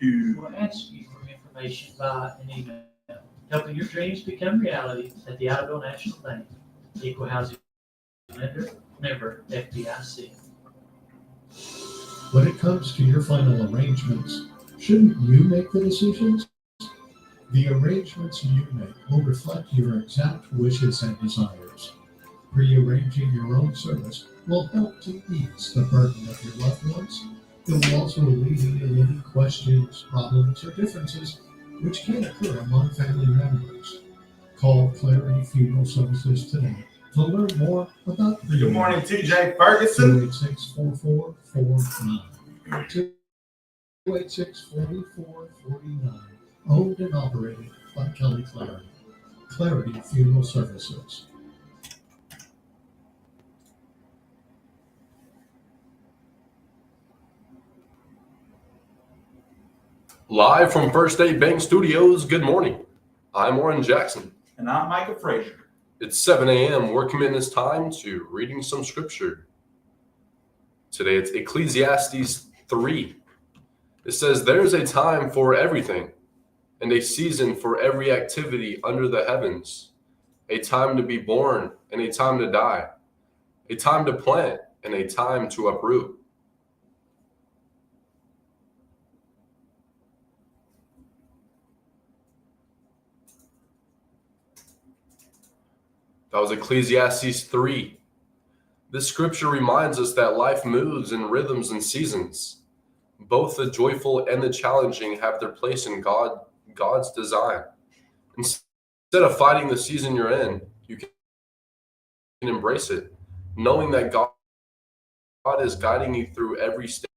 We'll ask you for information via an email. Helping your dreams become reality at the Iredell National Bank. Equal housing lender, member FDIC. When it comes to your final arrangements, shouldn't you make the decisions? The arrangements you make will reflect your exact wishes and desires. Rearranging your own service will help to ease the burden of your loved ones. It will also alleviate any questions, problems, or differences which can occur among family members. Call Clarity Funeral Services today to learn more about the Good morning, TJ Ferguson. 286-4449. 286-4449. Owned and operated by Kelly Clarity. Clarity Funeral Services. Live from First State Bank Studios, good morning. I'm Oran Jackson. And I'm Micah Frazier. It's 7 a.m. We're committing this time to reading some scripture. Today it's Ecclesiastes 3. It says, "There's a time for everything, and a season for every activity under the heavens, a time to be born and a time to die, a time to plant and a time to uproot." That was Ecclesiastes 3. This scripture reminds us that life moves in rhythms and seasons. Both the joyful and the challenging have their place in God's design. Instead of fighting the season you're in, you can embrace it, knowing that God is guiding you through every stage.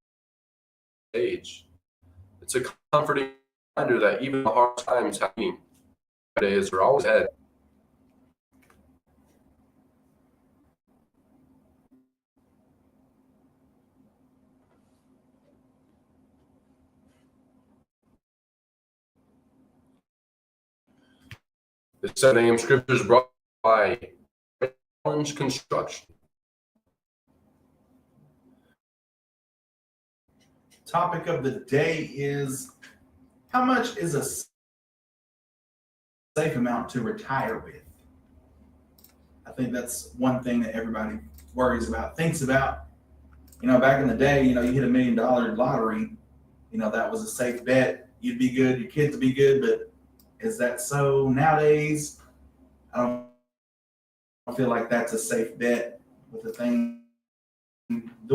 It's a comforting reminder that even the hard times happening days are always ahead. The 7 a.m. scriptures brought by Challenge Construction. Topic of the day is, how much is a safe amount to retire with? I think that's one thing that everybody worries about, thinks about. Back in the day, you hit $1 million lottery, that was a safe bet. You'd be good, your kids would be good, but is that so nowadays? I don't feel like that's a safe bet with the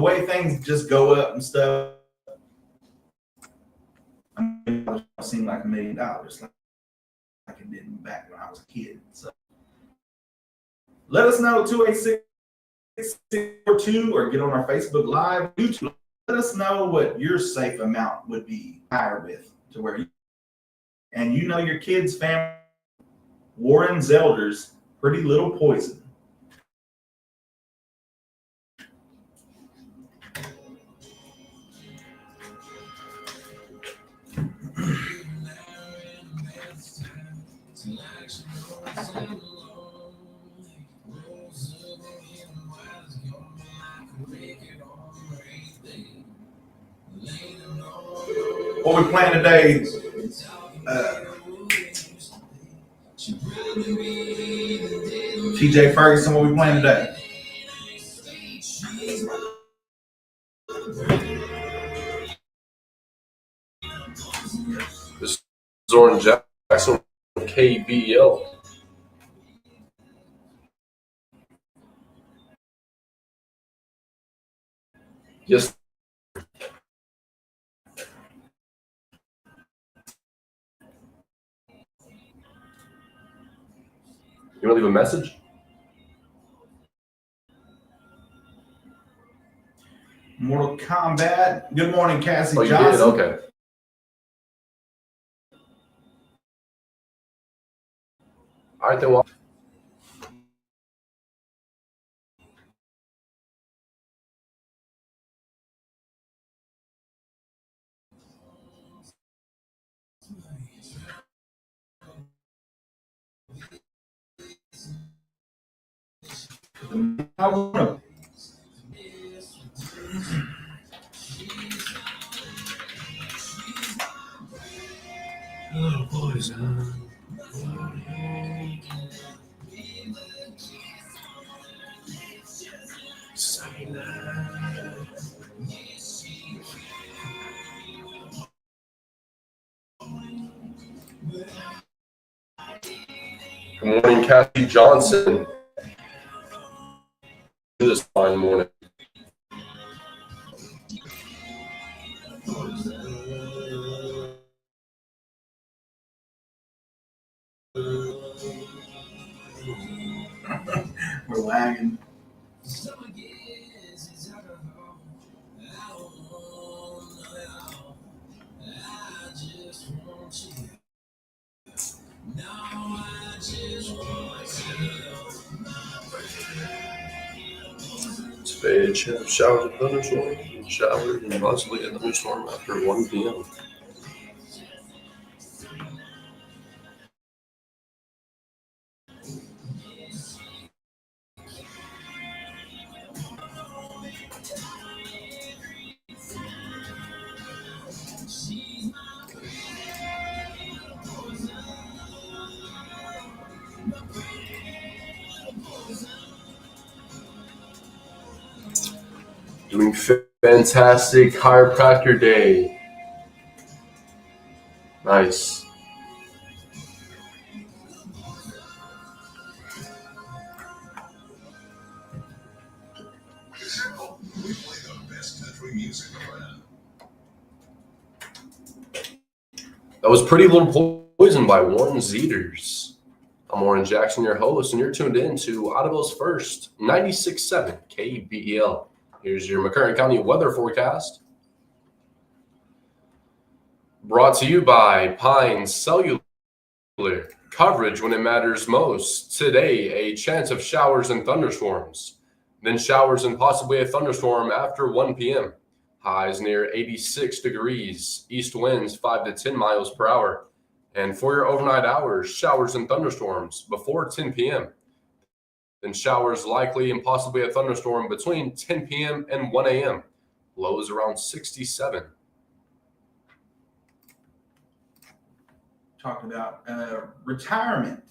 way things just go up and stuff. It don't seem like $1 million, like it did back when I was a kid. So let us know, 286-642, or get on our Facebook Live, YouTube. Let us know what your safe amount would be higher with, to where your kids' family. Warren Zelder's Pretty Little Poison. What we playing today? TJ Ferguson, what we playing today? This is Oran Jackson from KBL. Yes. You want to leave a message? Mortal Kombat. Good morning, Cassie Oh, you Johnson. did? Okay. All right, then. Well, poison. Good morning, Kathy Johnson. This fine morning. We're lagging. Today, a chance of showers and thunderstorms, showers and possibly a thunderstorm after 1 p.m. Doing fantastic chiropractor day. Nice. That was Pretty Little Poison by Warren Zeters. I'm Oran Jackson, your host, and you're tuned in to Audubon's first 96.7 KBEL. Here's your McCurtain County weather forecast. Brought to you by Pine Cellular. Coverage when it matters most. Today, a chance of showers and thunderstorms. Then showers and possibly a thunderstorm after 1 p.m. Highs near 86 degrees. East winds 5 to 10 miles per hour. And for your overnight hours, showers and thunderstorms before 10 p.m. Then showers likely and possibly a thunderstorm between 10 p.m. and 1 a.m. Lows around 67. Talking about retirement.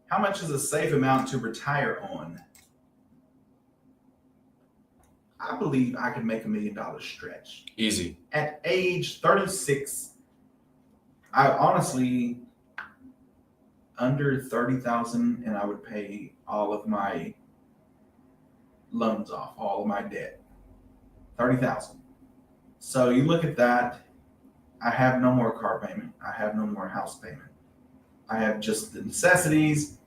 How much is a safe amount to retire on? I believe I could make $1 million stretch. Easy. At age 36, I honestly, under 30,000, and I would pay all of my loans off, all of my debt. 30,000. So you look at that. I have no more car payment. I have no more house payment. I have just the necessities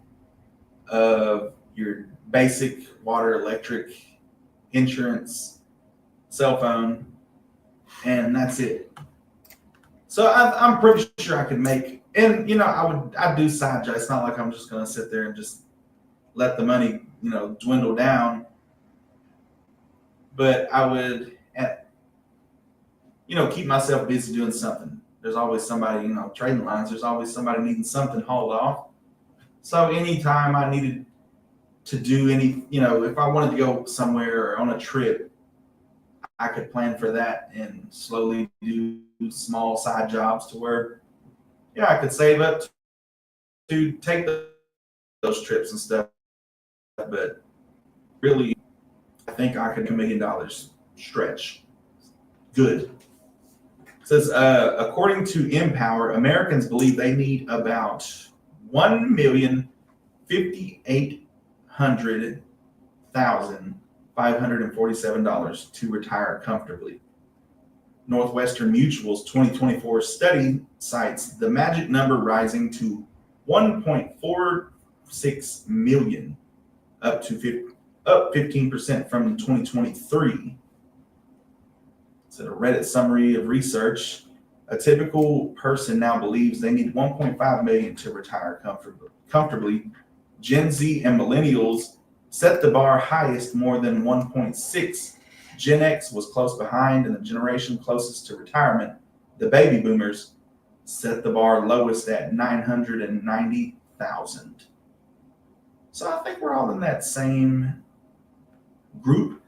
of your basic water, electric, insurance, cell phone, and that's it. So I'm pretty sure I could make, and I'd do side jobs. It's not like I'm just gonna sit there and just let the money, dwindle down. But I would, keep myself busy doing something. There's always somebody, trading lines. There's always somebody needing something hauled off. So anytime I needed to do any, if I wanted to go somewhere or on a trip, I could plan for that and slowly do small side jobs to where, I could save up to take those trips and stuff. But really, I think I could $1 million stretch. Good. It says, according to Empower, Americans believe they need about $1,058,547 to retire comfortably. Northwestern Mutual's 2024 study cites the magic number rising to 1.46 million, up 15% from 2023. It's a Reddit summary of research. A typical person now believes they need 1.5 million to retire comfortably. Gen Z and millennials set the bar highest, more than 1.6. Gen X was close behind, and the generation closest to retirement, the baby boomers, set the bar lowest at 990,000. So I think we're all in that same group.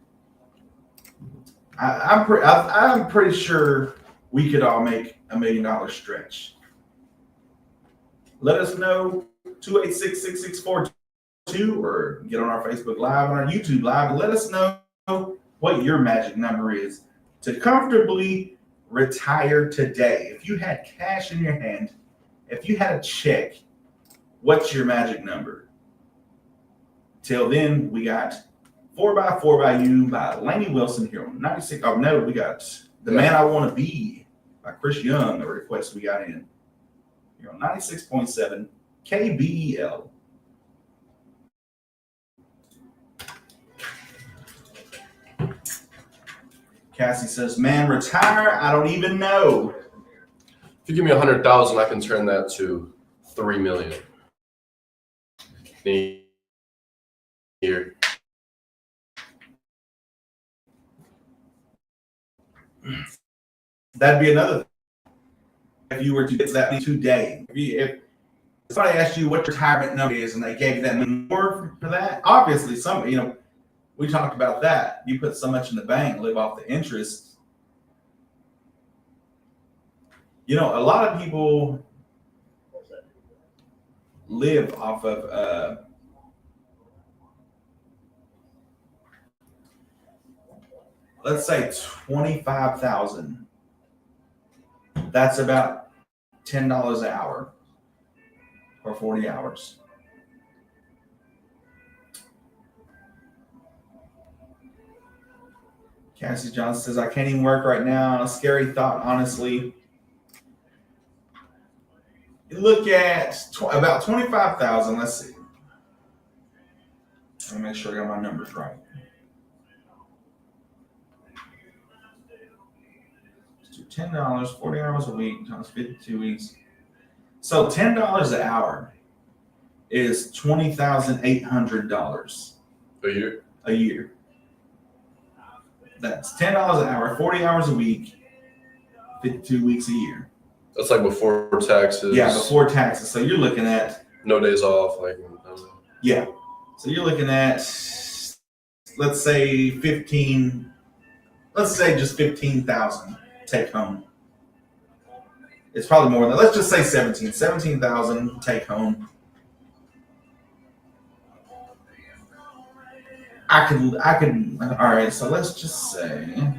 I'm pretty sure we could all make $1 million stretch. Let us know 286-6642 or get on our Facebook Live, on our YouTube Live, and let us know what your magic number is to comfortably retire today. If you had cash in your hand, if you had a check, what's your magic number? Till then, we got 4x4 by You by Lainey Wilson here on 96. Oh, no, we got The Man I Want to Be by Chris Young, the request we got in. Here on 96.7 KBEL. Cassie says, man, retire? I don't even know. If you give me 100,000, I can turn that to 3 million. Here. That'd be another thing. If you were to get that today, if somebody asked you what your retirement number is and they gave you that more for that, obviously we talked about that. You put so much in the bank, live off the interest. A lot of people live off of let's say 25,000. That's about $10 an hour or 40 hours. Cassie Johnson says, I can't even work right now. A scary thought, honestly. You look at about 25,000. Let's see. Let me make sure I got my numbers right. $10, 40 hours a week times 52 weeks. So $10 an hour is $20,800 A year? A year. That's $10 an hour, 40 hours a week, 52 weeks a year. That's like before taxes. Yeah, before taxes. So you're looking at no days off. Yeah. So you're looking at, let's say just 15,000 take home. It's probably more than that. Let's just say 17,000 take home. I can, all right, so let's just say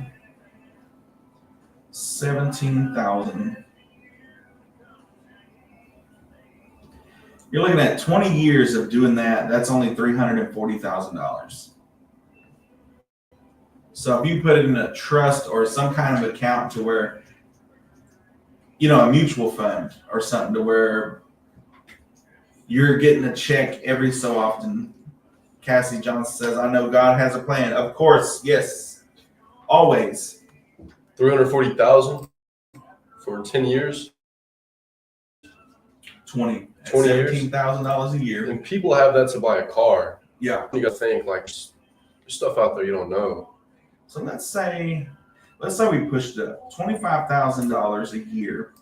17,000. You're looking at 20 years of doing that. That's only $340,000. So if you put it in a trust or some kind of account to where, a mutual fund or something to where you're getting a check every so often. Cassie Johnson says, I know God has a plan. Of course, yes, always. 340,000 for 10 years? 20 years? $17,000 a year. And people have that to buy a car. Yeah. You got to think, there's stuff out there you don't know. So let's say we pushed it up $25,000 a year.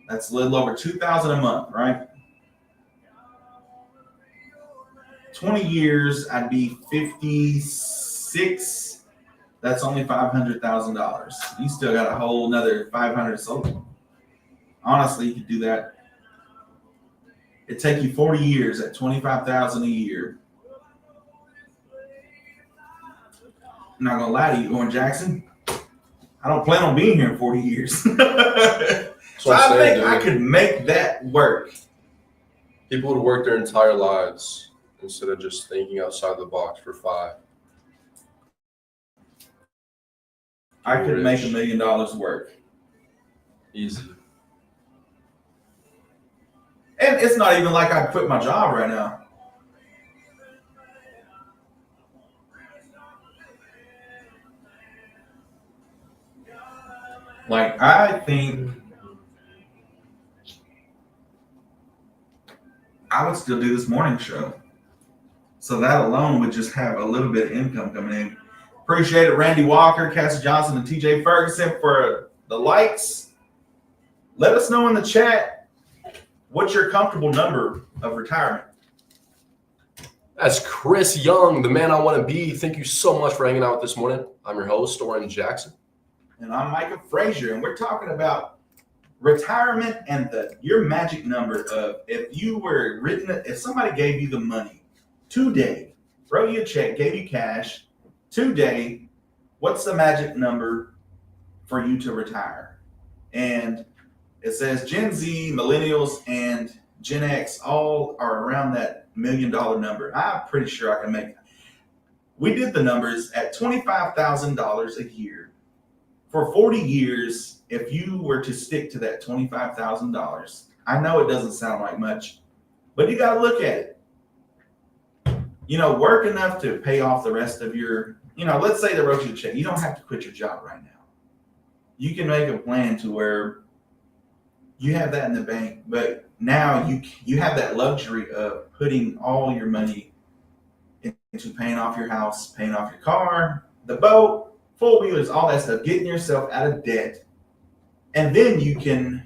That's a little over $2,000 a month, right? 20 years, I'd be 56. That's only $500,000. You still got a whole another 500. So honestly, you could do that. It'd take you 40 years at $25,000 a year. I'm not gonna lie to you, Oran Jackson. I don't plan on being here in 40 years. So I think I could make that work. People would work their entire lives instead of just thinking outside the box for 5. I could make $1 million work. Easy. And it's not even like I quit my job right now. I think I would still do this morning show. So that alone would just have a little bit of income coming in. Appreciate it, Randy Walker, Cassie Johnson, and TJ Ferguson for the likes. Let us know in the chat what's your comfortable number of retirement. That's Chris Young, the man I want to be. Thank you so much for hanging out this morning. I'm your host, Oran Jackson. And I'm Micah Frazier, and we're talking about retirement and your magic number of if somebody gave you the money today, wrote you a check, gave you cash today, what's the magic number for you to retire? And it says Gen Z, millennials, and Gen X all are around that $1 million number. I'm pretty sure I can make that. We did the numbers at $25,000 a year for 40 years. If you were to stick to that $25,000, I know it doesn't sound like much, but you got to look at it. Work enough to pay off the rest of your, let's say they wrote you a check. You don't have to quit your job right now. You can make a plan to where you have that in the bank, but now you have that luxury of putting all your money into paying off your house, paying off your car, the boat, four-wheelers, all that stuff, getting yourself out of debt. And then you can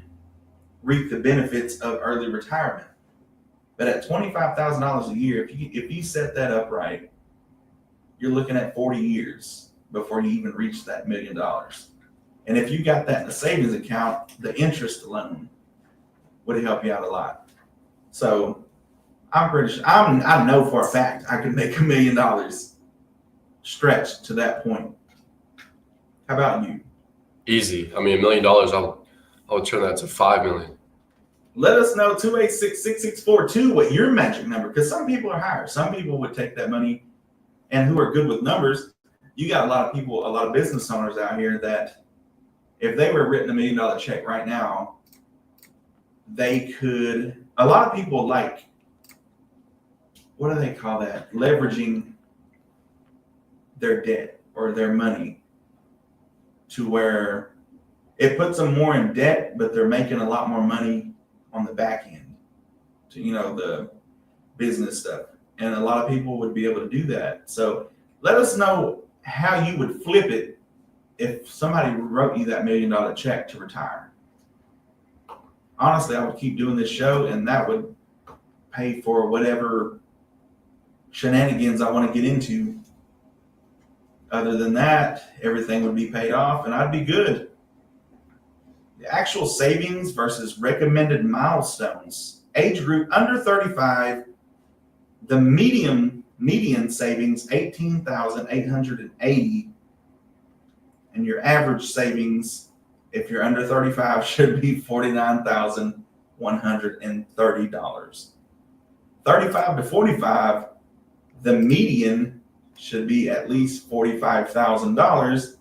reap the benefits of early retirement. But at $25,000 a year, if you set that up right, you're looking at 40 years before you even reach that $1 million. And if you got that in a savings account, the interest alone would help you out a lot. So I'm pretty sure, I know for a fact I could make $1 million stretch to that point. How about you? Easy. I mean, $1 million, I would turn that to 5 million. Let us know 286-6642 what your magic number, because some people are higher. Some people would take that money and who are good with numbers. You got a lot of people, a lot of business owners out here that if they were written $1 million check right now, they could, a lot of people like, what do they call that? Leveraging their debt or their money to where it puts them more in debt, but they're making a lot more money on the back end to, the business stuff. And a lot of people would be able to do that. So let us know how you would flip it if somebody wrote you that $1 million check to retire. Honestly, I would keep doing this show and that would pay for whatever shenanigans I want to get into. Other than that, everything would be paid off and I'd be good. The actual savings versus recommended milestones. Age group under 35, the median savings, 18,880. And your average savings, if you're under 35, should be $49,130. 35 to 45, the median should be at least $45,000.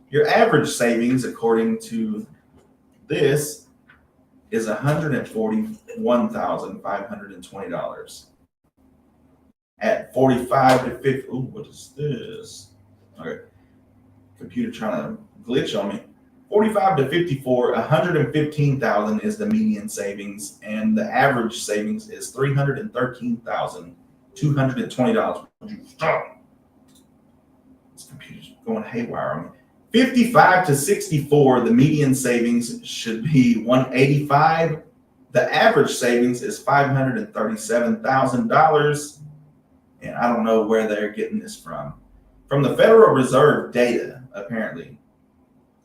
Your average savings, according to this, is $141,520. At 45 to 50, what is this? Okay, computer trying to glitch on me. 45 to 54, 115,000 is the median savings, and the average savings is $313,220. Would you stop? This computer's going haywire on me. 55 to 64, the median savings should be $185,000. The average savings is $537,000. And I don't know where they're getting this from. From the Federal Reserve data, apparently.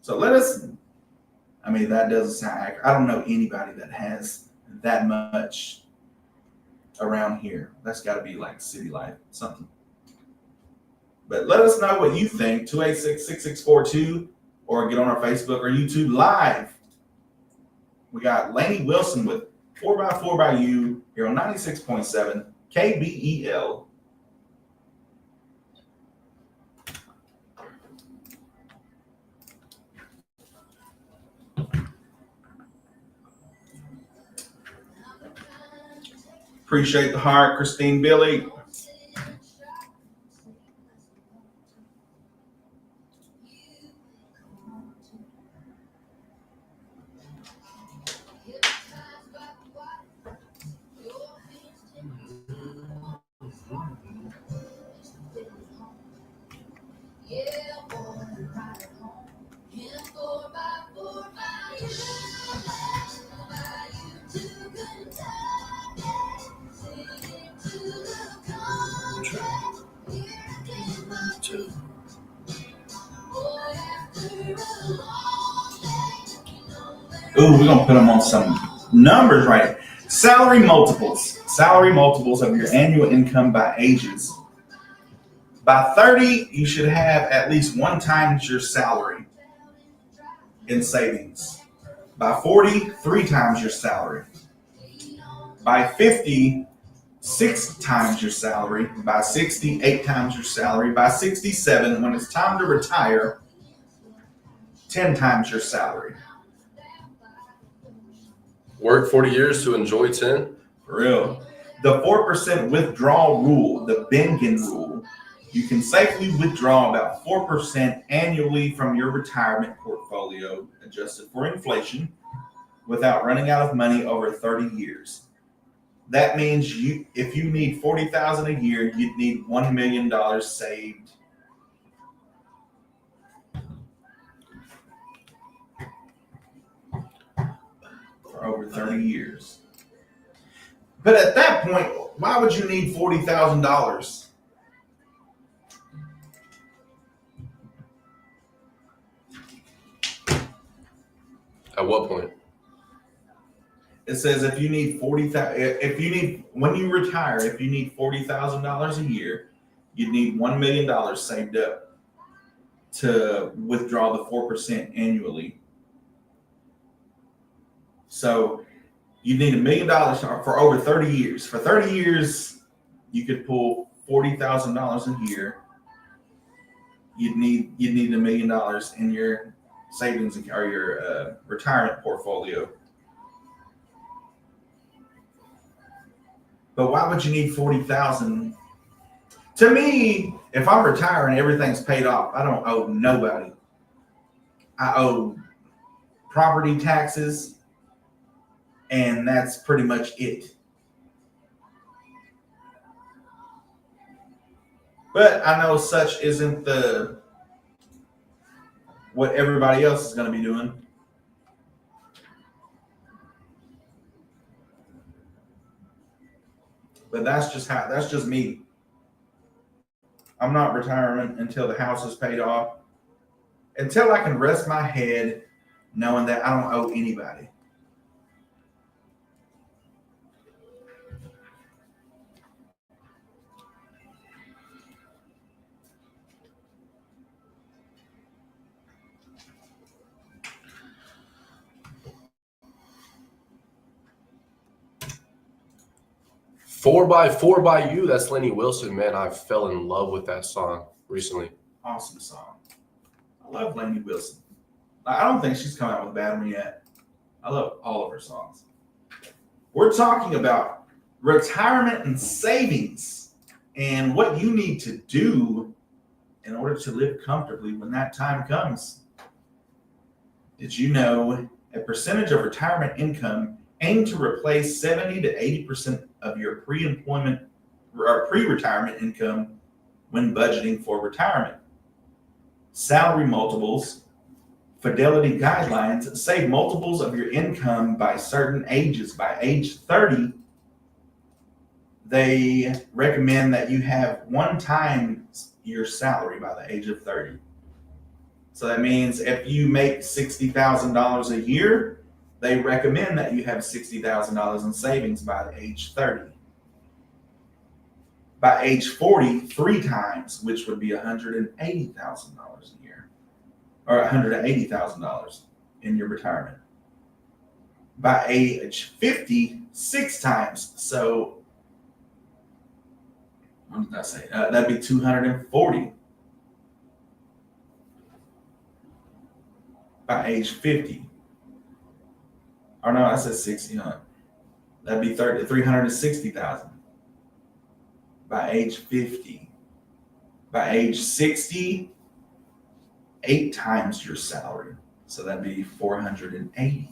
So that doesn't sound accurate. I don't know anybody that has that much around here. That's got to be like City Life, something. But let us know what you think, 286-6642, or get on our Facebook or YouTube Live. We got Laney Wilson with 4x4 by You here on 96.7 KBEL. Appreciate the heart, Christine Billy. Ooh, we're gonna put them on some numbers right. Salary multiples. Salary multiples of your annual income by ages. By 30, you should have at least 1 times your salary in savings. By 40, 3 times your salary. By 50, 6 times your salary. By 60, 8 times your salary. By 67, when it's time to retire, 10 times your salary. Work 40 years to enjoy 10? For real. The 4% withdrawal rule, the Bengen rule. You can safely withdraw about 4% annually from your retirement portfolio, adjusted for inflation, without running out of money over 30 years. That means if you need $40,000 a year, you'd need $1 million saved. For over 30 years. But at that point, why would you need $40,000? At what point? It says if you need when you retire, if you need $40,000 a year, you'd need $1 million saved up to withdraw the 4% annually. So you need $1 million for over 30 years. For 30 years, you could pull $40,000 a year. You'd need $1 million in your savings or your retirement portfolio. But why would you need $40,000? To me, if I'm retiring, everything's paid off. I don't owe nobody. I owe property taxes, and that's pretty much it. But I know such isn't what everybody else is going to be doing. But that's just me. I'm not retiring until the house is paid off. Until I can rest my head knowing that I don't owe anybody. Four by You. That's Lenny Wilson, man. I fell in love with that song recently. Awesome song. I love Lainey Wilson. I don't think she's come out with a bad one yet. I love all of her songs. We're talking about retirement and savings and what you need to do in order to live comfortably when that time comes. Did you know a percentage of retirement income aim to replace 70 to 80% of your pre-employment or pre-retirement income when budgeting for retirement? Salary multiples, Fidelity guidelines save multiples of your income by certain ages. By age 30, they recommend that you have 1 time your salary by the age of 30. So that means if you make $60,000 a year, they recommend that you have $60,000 in savings by the age 30. By age 40, 3 times, which would be $180,000 a year, or $180,000 in your retirement. By age 50, 6 times. So, what did I say? That'd be 240. By age 50. Or no, I said 60, huh? That'd be 360,000. By age 50. By age 60, 8 times your salary. So that'd be 480.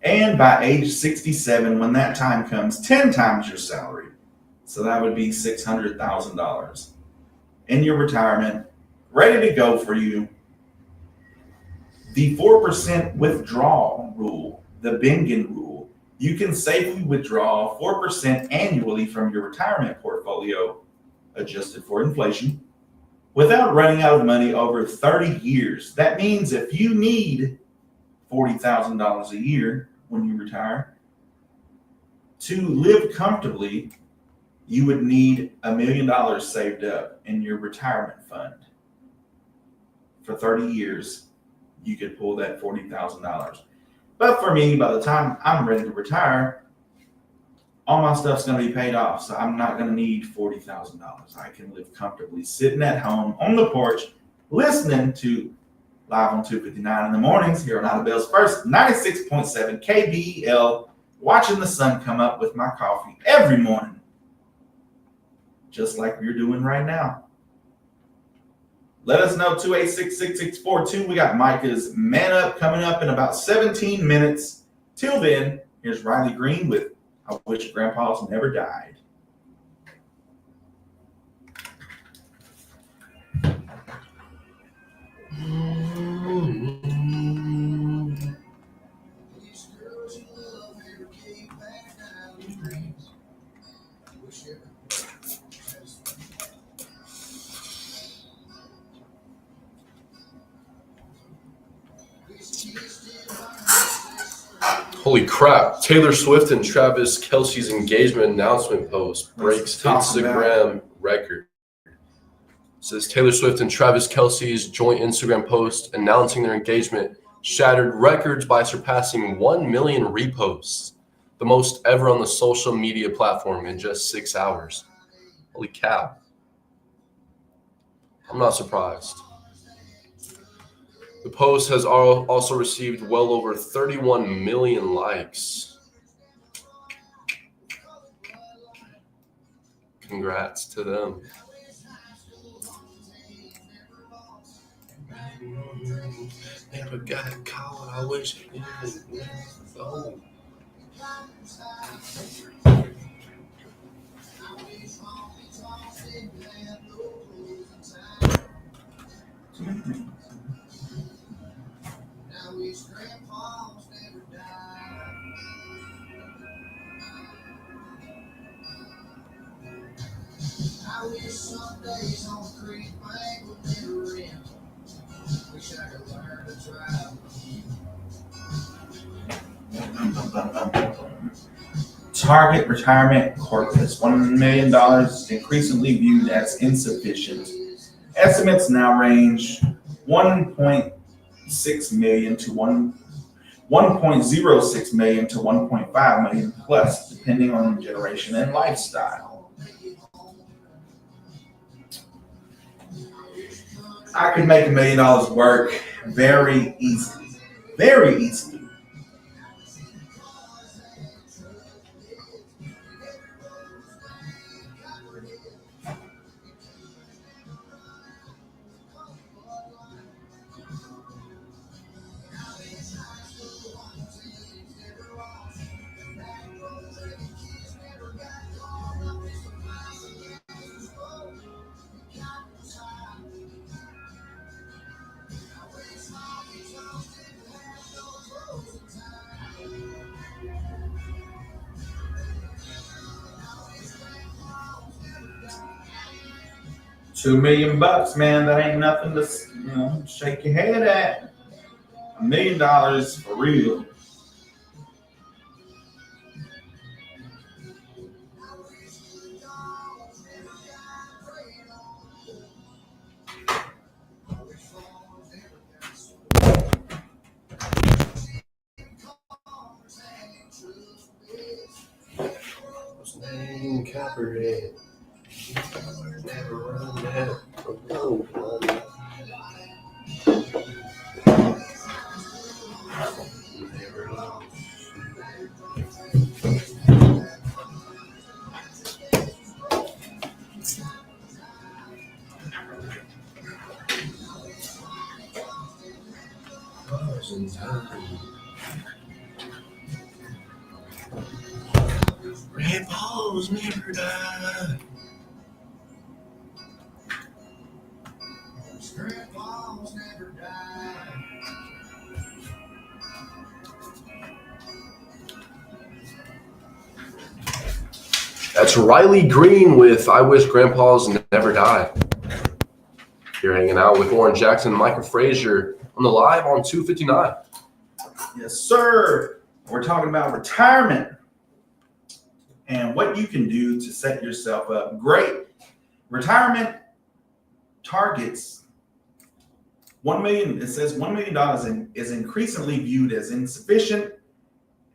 And by age 67, when that time comes, 10 times your salary. So that would be $600,000 in your retirement, ready to go for you. The 4% withdrawal rule, the Bengen rule, you can safely withdraw 4% annually from your retirement portfolio, adjusted for inflation, without running out of money over 30 years. That means if you need $40,000 a year when you retire. To live comfortably, you would need $1 million saved up in your retirement fund. For 30 years, you could pull that $40,000. But for me, by the time I'm ready to retire, all my stuff's going to be paid off. So I'm not going to need $40,000. I can live comfortably sitting at home on the porch, listening to Live on 259 in the mornings here on Idabelle's First 96.7 KBEL, watching the sun come up with my coffee every morning, just like we're doing right now. Let us know, 286-6642. We got Micah's Man Up coming up in about 17 minutes. Till then, here's Riley Green with I Wish Grandpa's Never Died. Holy crap. Taylor Swift and Travis Kelce's engagement announcement post breaks Instagram record. It says Taylor Swift and Travis Kelce's joint Instagram post announcing their engagement shattered records by surpassing 1 million reposts, the most ever on the social media platform in just 6 hours. Holy cow. I'm not surprised. The post has also received well over 31 million likes. Congrats to them. Never got caught. I wish I didn't. Oh. I wish some days on the creek bank would never end. Wish I could learn to drive. Target retirement corpus, $1 million increasingly viewed as insufficient. Estimates now range 1.6 million to 1.06 million to 1.5 million plus, depending on generation and lifestyle. I could make $1 million work very easily. Very easily. $2 million, man, that ain't nothing to, shake your head at. $1 million for real. Copperhead. Never run out of road. Never lost. In time. Grandpa's never died. Grandpa's never died. That's Riley Green with I Wish Grandpa's Never Died. You're hanging out with Oran Jackson and Micah Frazier on the Live on 259. Yes, sir. We're talking about retirement and what you can do to set yourself up great. Retirement targets $1 million. It says $1 million is increasingly viewed as insufficient.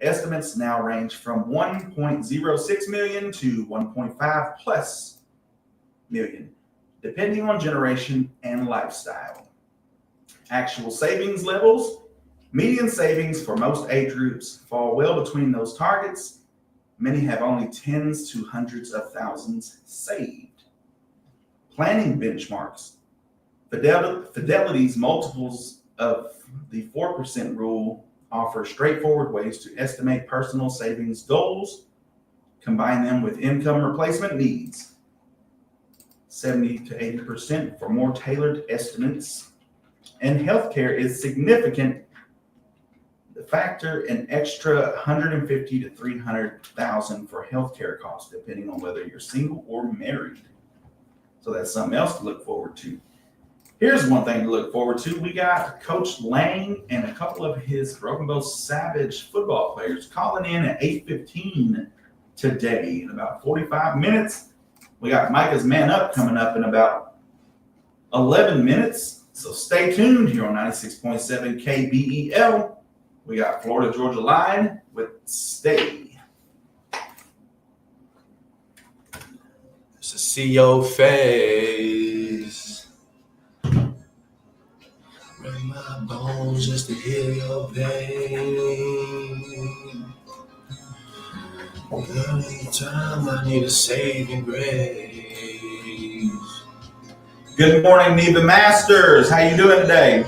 Estimates now range from 1.06 million to 1.5 plus million, depending on generation and lifestyle. Actual savings levels. Median savings for most age groups fall well between those targets. Many have only tens to hundreds of thousands saved. Planning benchmarks. Fidelity's multiples of the 4% rule offer straightforward ways to estimate personal savings goals, combine them with income replacement needs. 70 to 80% for more tailored estimates. And healthcare is significant. Factor an extra 150 to 300,000 for healthcare costs, depending on whether you're single or married. So that's something else to look forward to. Here's one thing to look forward to. We got Coach Lang and a couple of his Broken Bow Savage football players calling in at 8:15 today. In about 45 minutes, we got Micah's Man Up coming up in about 11 minutes. So stay tuned here on 96.7 KBEL. We got Florida Georgia Line with Stay. Just to see your face. Break my bones just to hear your pain. Every time I need a saving grace. Good morning, Neva Masters. How you doing today?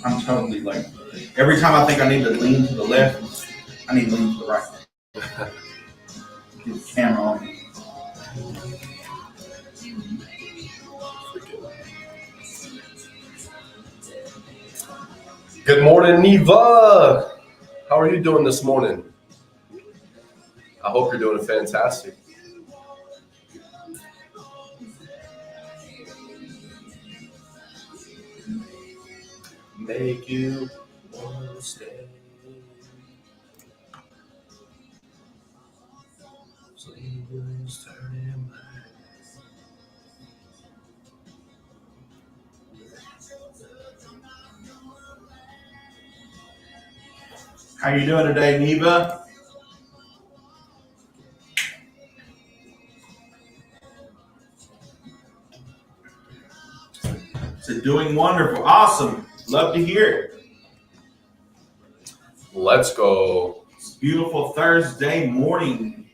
I'm totally like, every time I think I need to lean to the left, I need to lean to the right. Get the camera on me. Good morning, Neva. How are you doing this morning? I hope you're doing fantastic. Make you want to stay. Sleeping's turning black. How you doing today, Neva? So doing wonderful. Awesome. Love to hear it. Let's go. It's a beautiful Thursday morning.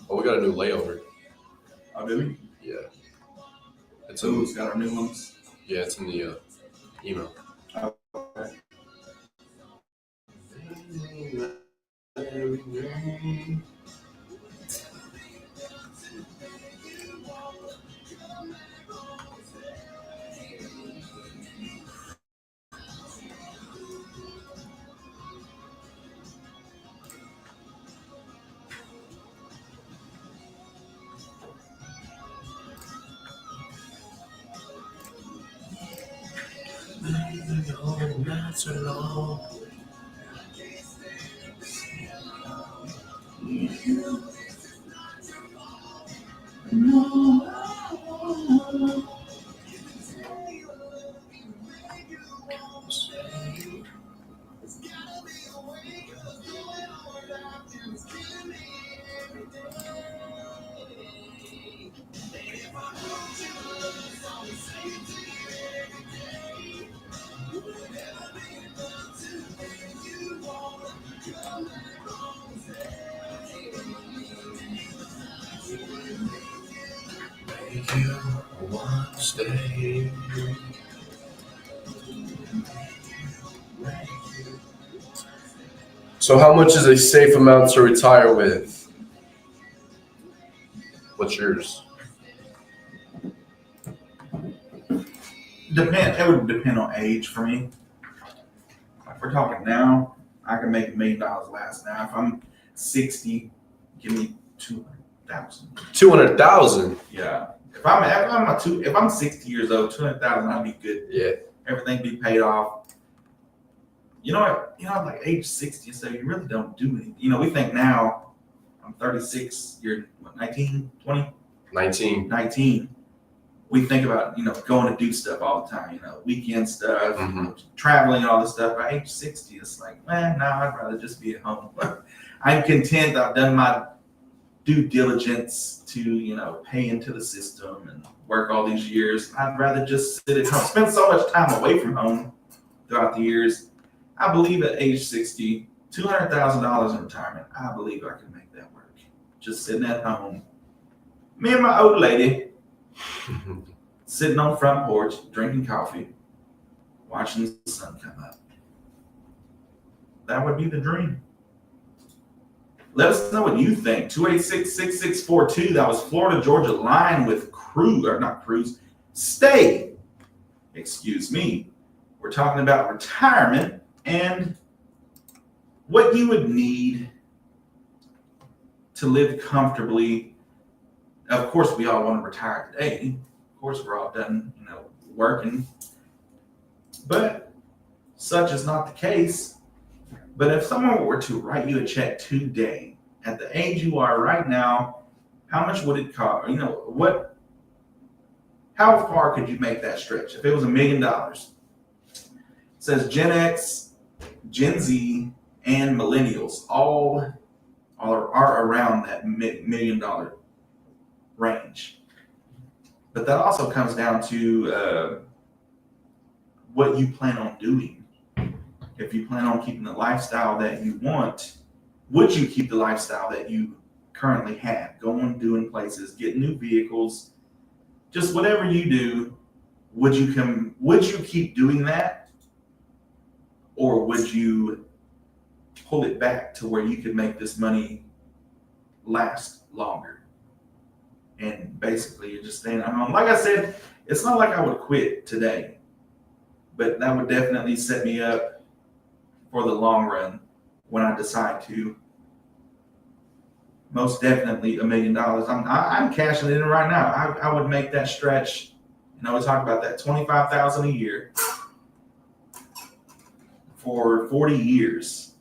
Oh, we got a new layover. Oh, do we? Yeah. It's So in, who's got our new ones? yeah, it's in the email. Okay. Not so long. Make you want to stay. So how much is a safe amount to retire with? What's yours? It would depend on age for me. If we're talking now, I can make $1 million last now. If I'm 60, give me 200,000. 200,000. Yeah. If I'm 60 years old, 200,000, I'd be good. Yeah. everything be paid off. You know what? I'm like age 60, so you really don't do anything. We think now, I'm 36, you're what, 19, 20? 19. 19. We think about, going to do stuff all the time, weekend stuff, Mhm. traveling and all this stuff. By age 60, it's like, no, I'd rather just be at home. I'm content. I've done my due diligence to, pay into the system and work all these years. I'd rather just sit at home, spend so much time away from home throughout the years. I believe at age 60, $200,000 in retirement, I believe I can make that work. Just sitting at home. Me and my old lady sitting on the front porch, drinking coffee, watching the sun come up. That would be the dream. Let us know what you think. 286-6642. That was Florida Georgia line with Stay. Excuse me. We're talking about retirement and what you would need to live comfortably. Of course, we all want to retire today. Of course, we're all done, working. But such is not the case. But if someone were to write you a check today, at the age you are right now, how much would it cost? How far could you make that stretch? If it was $1 million, it says Gen X, Gen Z, and millennials all are around that $1 million range. But that also comes down to what you plan on doing. If you plan on keeping the lifestyle that you want, would you keep the lifestyle that you currently have? Going, doing places, getting new vehicles, just whatever you do, would you keep doing that? Or would you pull it back to where you could make this money last longer? And basically you're just staying at home. Like I said, it's not like I would quit today, but that would definitely set me up for the long run when I decide to. Most definitely $1 million. I'm cashing it in right now. I would make that stretch. We talk about that $25,000 a year for 40 years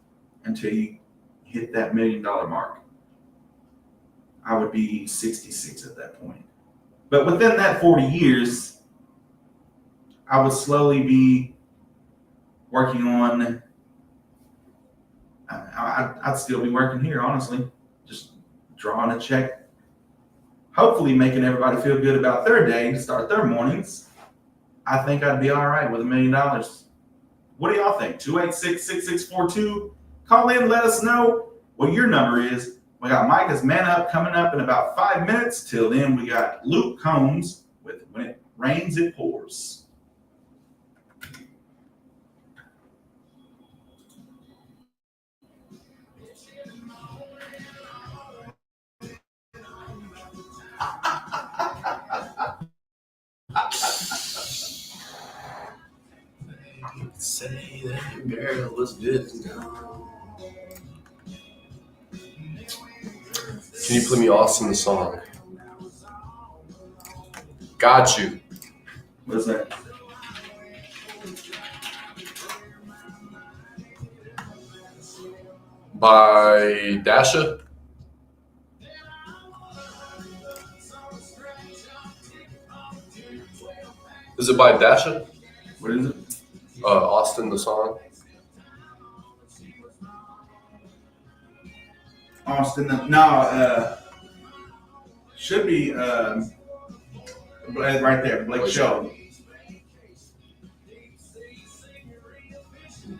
until you hit that $1 million mark. I would be 66 at that point. But within that 40 years, I would slowly be working on. I'd still be working here, honestly, just drawing a check, hopefully making everybody feel good about their day to start their mornings. I think I'd be all right with $1 million. What do y'all think? 286-6642. Call in, let us know what your number is. We got Micah's Man Up coming up in about 5 minutes. Till then, we got Luke Combs with When It Rains, It Pours. Say that girl was good. Can you play me Austin the song? Got you. What's that? By Dasha. Is it by Dasha? What is it? Austin the song. Austin. No, should be right there, Blake Shelton.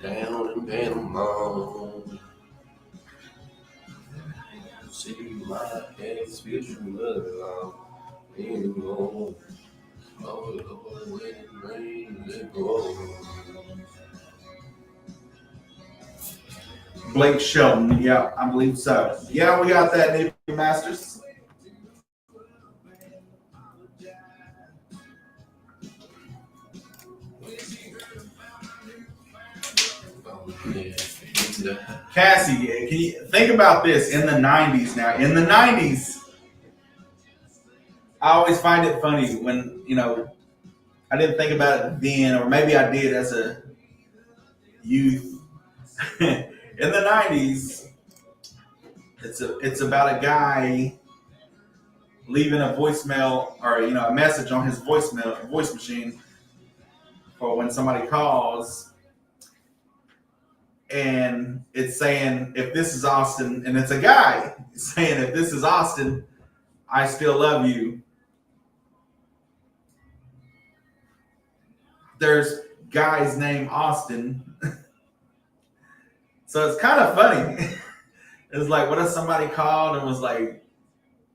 Down in Panama. See my hands, future mother. Oh, Lord, when it rains, it pours. Blake Shelton, yeah, I believe so. Yeah, we got that, Navy Masters. Cassie, can you think about this in the 90s now? In the 90s, I always find it funny when, I didn't think about it then, or maybe I did as a youth. In the 90s, it's about a guy leaving a voicemail or a message on his voice machine for when somebody calls, and it's saying, if this is Austin, and it's a guy saying, if this is Austin, I still love you. There's guys named Austin. So it's kind of funny. It's like, what if somebody called and was like,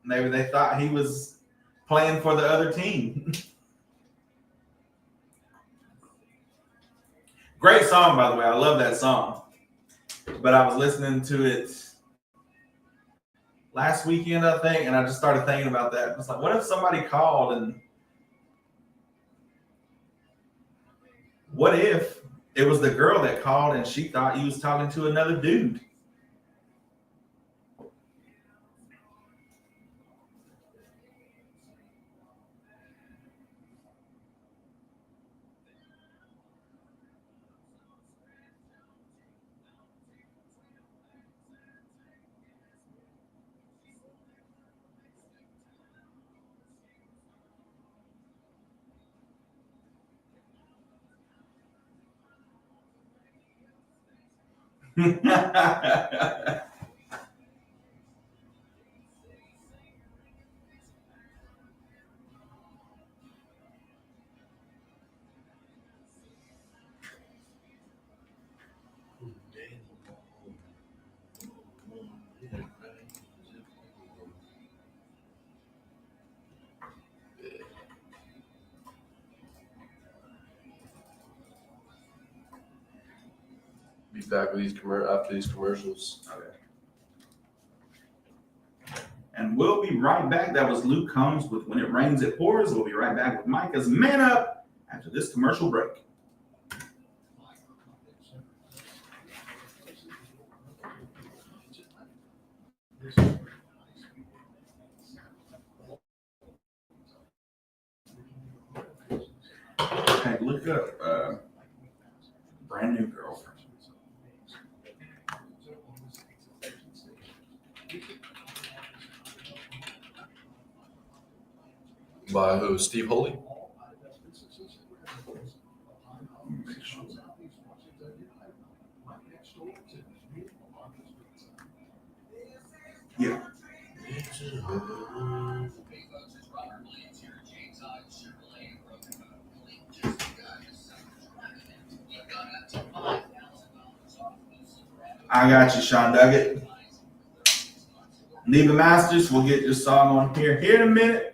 maybe they thought he was playing for the other team. Great song, by the way. I love that song. But I was listening to it last weekend, I think, and I just started thinking about that. It's like, what if somebody called, and what if it was the girl that called and she thought he was talking to another dude? Be back with after these commercials. Okay. And we'll be right back. That was Luke Combs with When It Rains, It Pours. We'll be right back with Micah's Man Up after this commercial break. Hey, look up Brand New Girlfriend. By who? Steve Holy? Yeah. I got you, Sean Duggett. Neva Masters, we'll get your song on here in a minute.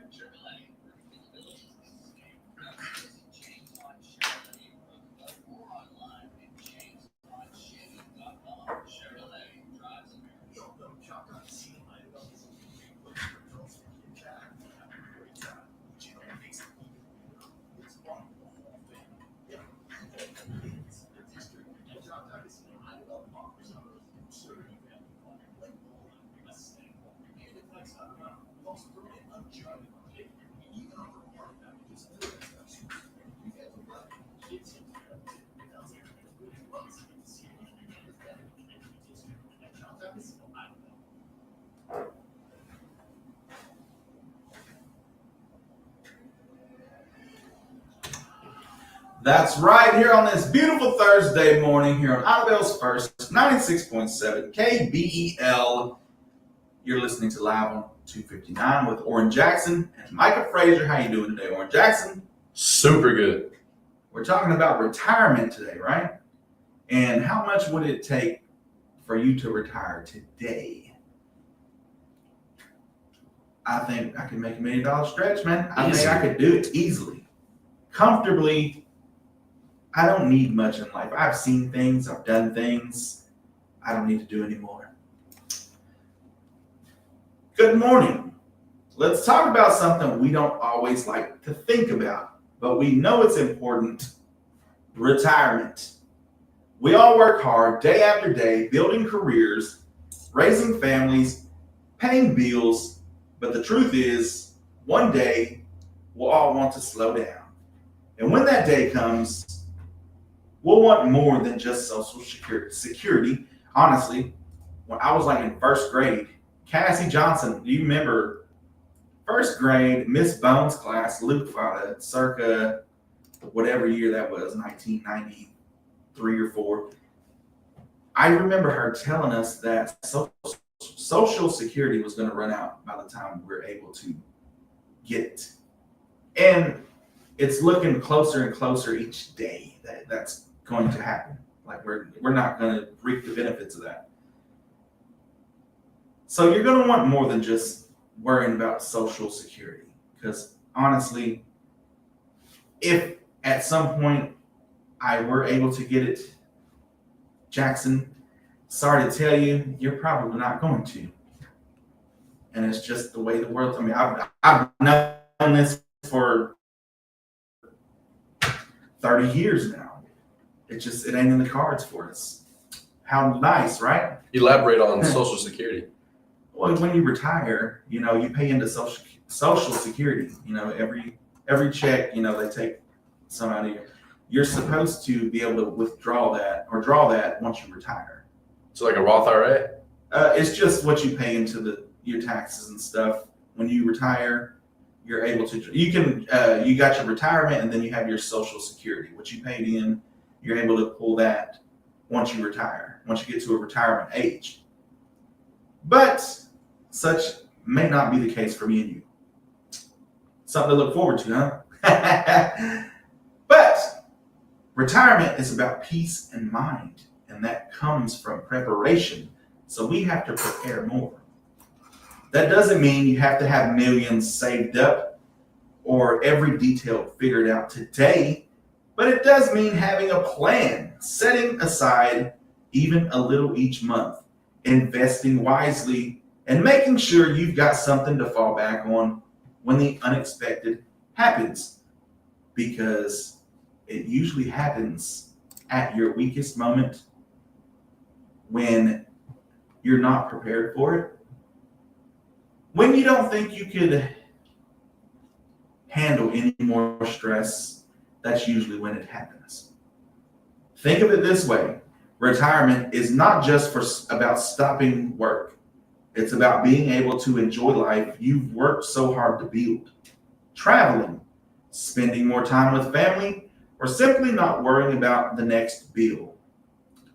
That's right, here on this beautiful Thursday morning here on Annabelle's First, 96.7 KBEL. You're listening to Live on 259 with Oran Jackson and Micah Frazier. How you doing today, Oran Jackson? Super good. We're talking about retirement today, right? And how much would it take for you to retire today? I think I could make $1 million stretch, man. I think I could do it easily, comfortably. I don't need much in life. I've seen things. I've done things. I don't need to do anymore. Good morning. Let's talk about something we don't always like to think about, but we know it's important. Retirement. We all work hard day after day, building careers, raising families, paying bills, but the truth is, one day we'll all want to slow down. And when that day comes, we'll want more than just social security. Honestly, when I was like in first grade, Cassie Johnson, do you remember first grade, Miss Bones class, Luke Fada, circa whatever year that was, 1993 or 4. I remember her telling us that social security was going to run out by the time we were able to get it. And it's looking closer and closer each day that that's going to happen. Like we're not going to reap the benefits of that. So you're going to want more than just worrying about social security. Because honestly, if at some point I were able to get it, Jackson, sorry to tell you, you're probably not going to. And it's just the way the world, I mean, I've known this for 30 years now. It ain't in the cards for us. How nice, right? Elaborate on Social Security. Well, when you retire, you pay into social security. Every check, they take some out of you. You're supposed to be able to withdraw that or draw that once you retire. So like a Roth IRA? It's just what you pay into your taxes and stuff. When you retire, you're able to. You got your retirement, and then you have your Social Security, what you paid in. You're able to pull that once you retire, once you get to a retirement age. But such may not be the case for me and you. Something to look forward to, huh? But retirement is about peace and mind, and that comes from preparation. So we have to prepare more. That doesn't mean you have to have millions saved up or every detail figured out today, but it does mean having a plan, setting aside even a little each month, investing wisely, and making sure you've got something to fall back on when the unexpected happens, because it usually happens at your weakest moment when you're not prepared for it. When you don't think you could handle any more stress, that's usually when it happens. Think of it this way. Retirement is not just about stopping work. It's about being able to enjoy life you've worked so hard to build. Traveling, spending more time with family, or simply not worrying about the next bill.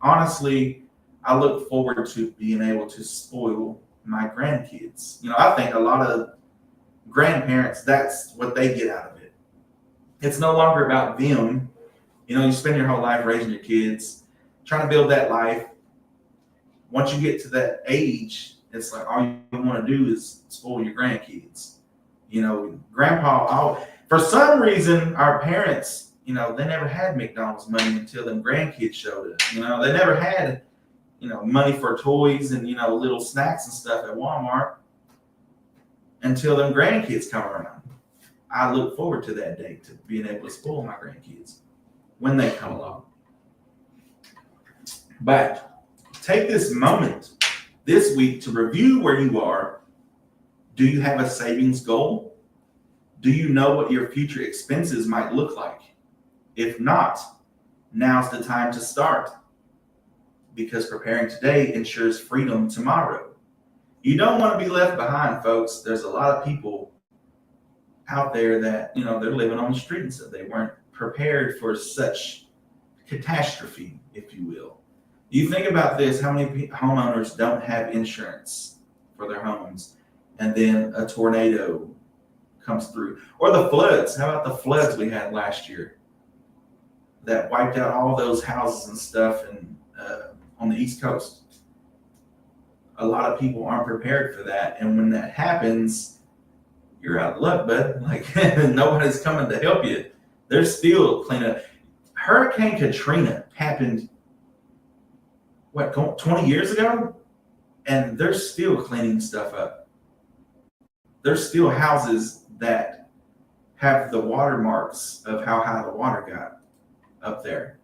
Honestly, I look forward to being able to spoil my grandkids. I think a lot of grandparents, that's what they get out of it. It's no longer about them. You spend your whole life raising your kids, trying to build that life. Once you get to that age, it's like all you want to do is spoil your grandkids. Grandpa, for some reason, our parents, they never had McDonald's money until them grandkids showed up. They never had, money for toys and, little snacks and stuff at Walmart until them grandkids come around. I look forward to that day, to being able to spoil my grandkids when they come along. But take this moment this week to review where you are. Do you have a savings goal? Do you know what your future expenses might look like? If not, now's the time to start, because preparing today ensures freedom tomorrow. You don't want to be left behind, folks. There's a lot of people out there that, they're living on the streets, that they weren't prepared for such catastrophe, if you will. You think about this, how many homeowners don't have insurance for their homes, and then a tornado comes through? Or the floods. How about the floods we had last year that wiped out all those houses and stuff on the East Coast? A lot of people aren't prepared for that, and when that happens, you're out of luck, bud. Like, nobody's coming to help you. They're still cleaning up. Hurricane Katrina happened 20 years ago, and they're still cleaning stuff up. There's still houses that have the watermarks of how high the water got up there.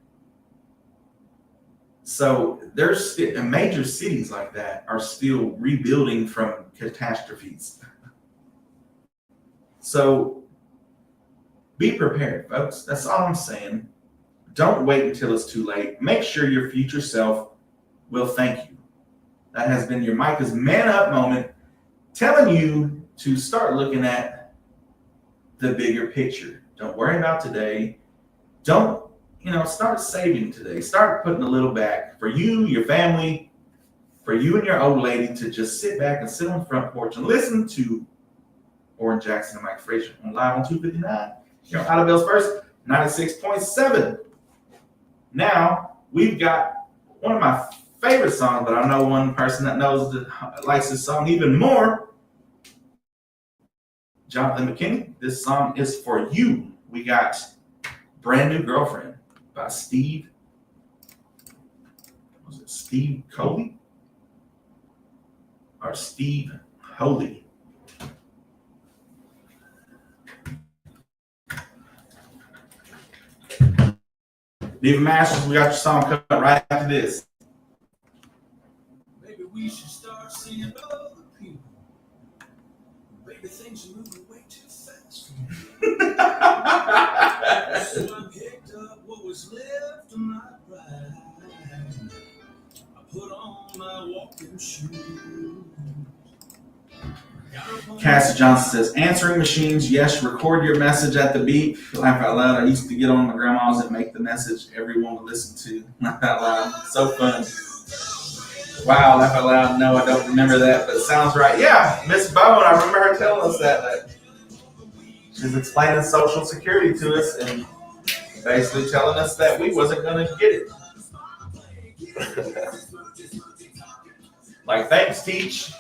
So there's major cities like that are still rebuilding from catastrophes. So Be prepared, folks. That's all I'm saying. Don't wait until it's too late. Make sure your future self will thank you. That has been your Micah's Man Up moment, telling you to start looking at the bigger picture. Don't worry about today. Don't, start saving today. Start putting a little back for you, your family, for you and your old lady to just sit back and sit on the front porch and listen to Oran Jackson and Mike Frazier on Live on 259. Out of Bill's First, 96.7. Now, we've got one of my favorite songs, but I know one person that likes this song even more. Jonathan McKinney, this song is for you. We got Brand New Girlfriend by Steve Coley? Or Steve Holy. David Masters, we got your song coming right after this. Maybe we should start seeing other people. Maybe things are moving way too fast for me. So I picked up what was left of my ride. I put on my walking shoes. Cassie Johnson says, answering machines, yes, record your message at the beep. Laugh out loud. I used to get on my grandma's and make the message everyone would listen to. Laugh out loud. So fun. Wow, laugh out loud. No, I don't remember that, but it sounds right. Yeah, Miss Bowen, I remember her telling us that she's explaining Social Security to us and basically telling us that we wasn't going to get it. Like, thanks, Teach.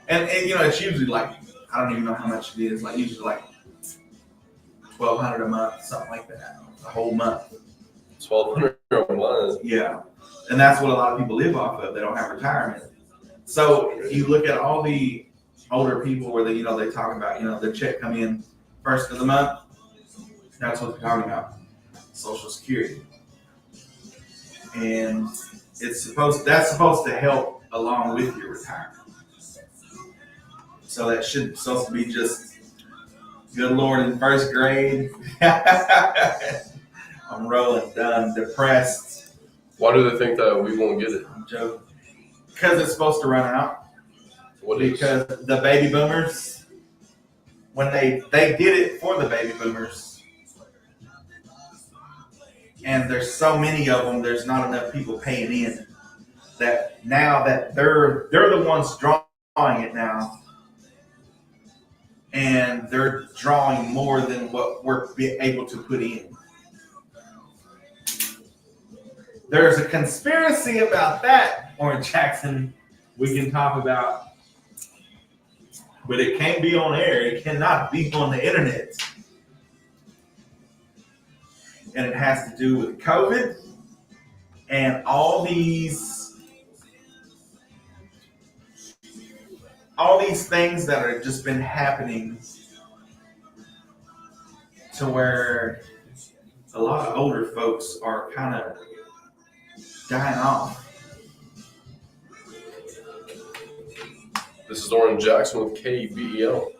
And it's usually like, I don't even know how much it is, like usually like $1,200 a month, something like that, a whole month. $1,200 a month. Yeah, and that's what a lot of people live off of. They don't have retirement. So you look at all the older people where they talk about, the check come in first of the month. That's what they're talking about, Social Security, and that's supposed to help along with your retirement. So that supposed to be just, good Lord, in first grade. I'm rolling, done, depressed. Why do they think that we won't get it? I'm joking. Because it's supposed to run out. Because the baby boomers, when they did it for the baby boomers, and there's so many of them, there's not enough people paying in. That now that they're the ones drawing it now. And they're drawing more than what we're able to put in. There's a conspiracy about that, Oran Jackson, we can talk about. But it can't be on air. It cannot be on the internet. And it has to do with COVID and all these things that have just been happening to where a lot of older folks are kind of dying off. This is Oran Jackson with KBEL.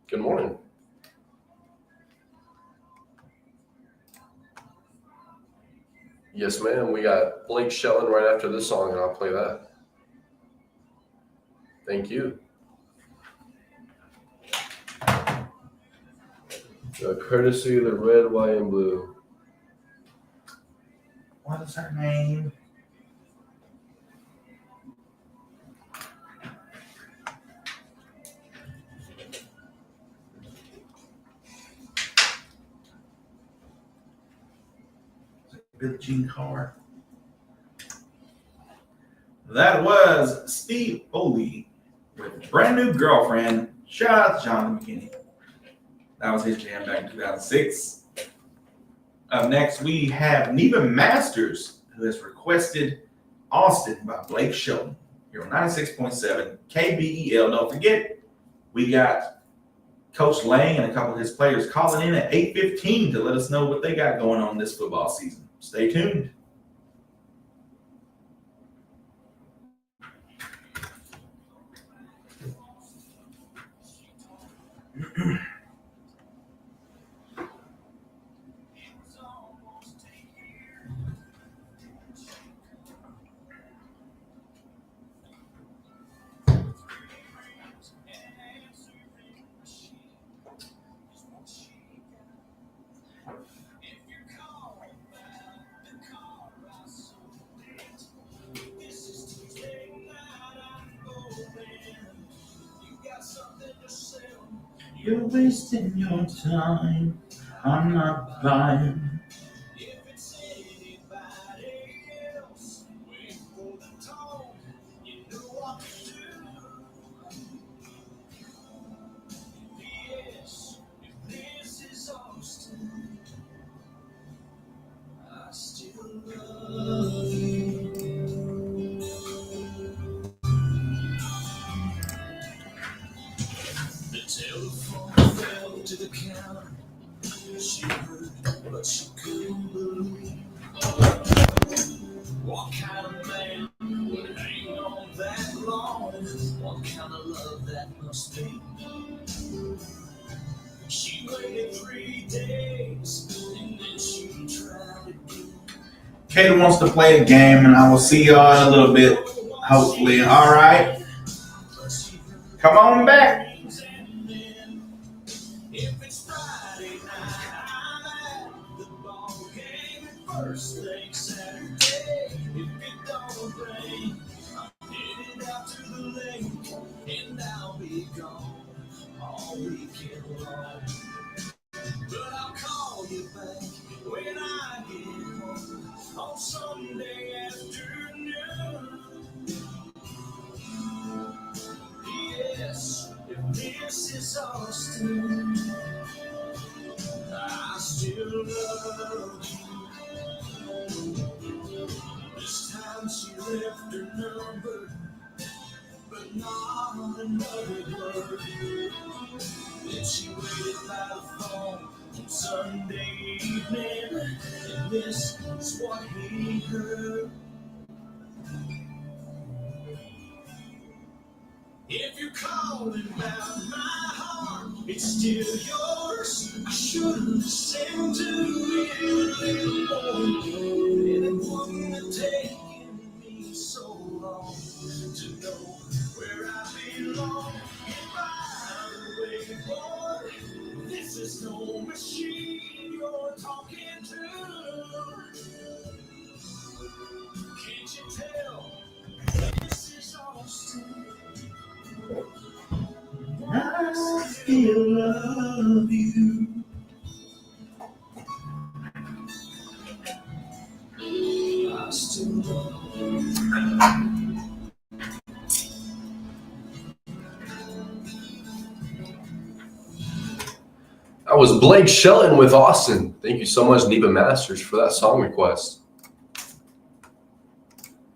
Good morning. Yes, ma'am. We got Blake Shelton right after this song, and I'll play that. Thank you. Courtesy of the red, white, and blue. What is her name? Billie Jean Carr. That was Steve Oley with Brand New Girlfriend. Shout out to Jonathan McKinney. That was his jam back in 2006. Up next, we have Neva Masters, who has requested Austin by Blake Shelton. Here on 96.7 KBEL. Don't forget, we got Coach Lang and a couple of his players calling in at 8:15 to let us know what they got going on this football season. Stay tuned. You're wasting your time. I'm not buying. If it's anybody else, wait for the tone. You know what to do. Yes, if this is Austin, I still love you. The telephone fell to the counter. She heard, but she couldn't believe. What kind of man would hang on that long? What kind of love that must be? She waited 3 days and then she tried again. Kate wants to play a game, and I will see y'all in a little bit, hopefully. All right? Come on back. If it's Friday night, I'm at the ball game. First thing Saturday, if it don't rain, I'm headed out to the lake, and I'll be gone all weekend long. But I'll call you back when I get home on Sunday afternoon. Yes, if this is Austin, I still love you. This time she left her number, but not another word. Then she waited by the phone on Sunday evening, and this is what he heard. If you're calling about my heart, it's still yours. I should have listened to it a little more. It wouldn't have taken me so long to know where I belong. And by the way, boy, this is no machine you're talking to. Can't you tell? This is Austin. I still love you. I still love you. That was Blake Shelton with Austin. Thank you so much, Neva Masters, for that song request.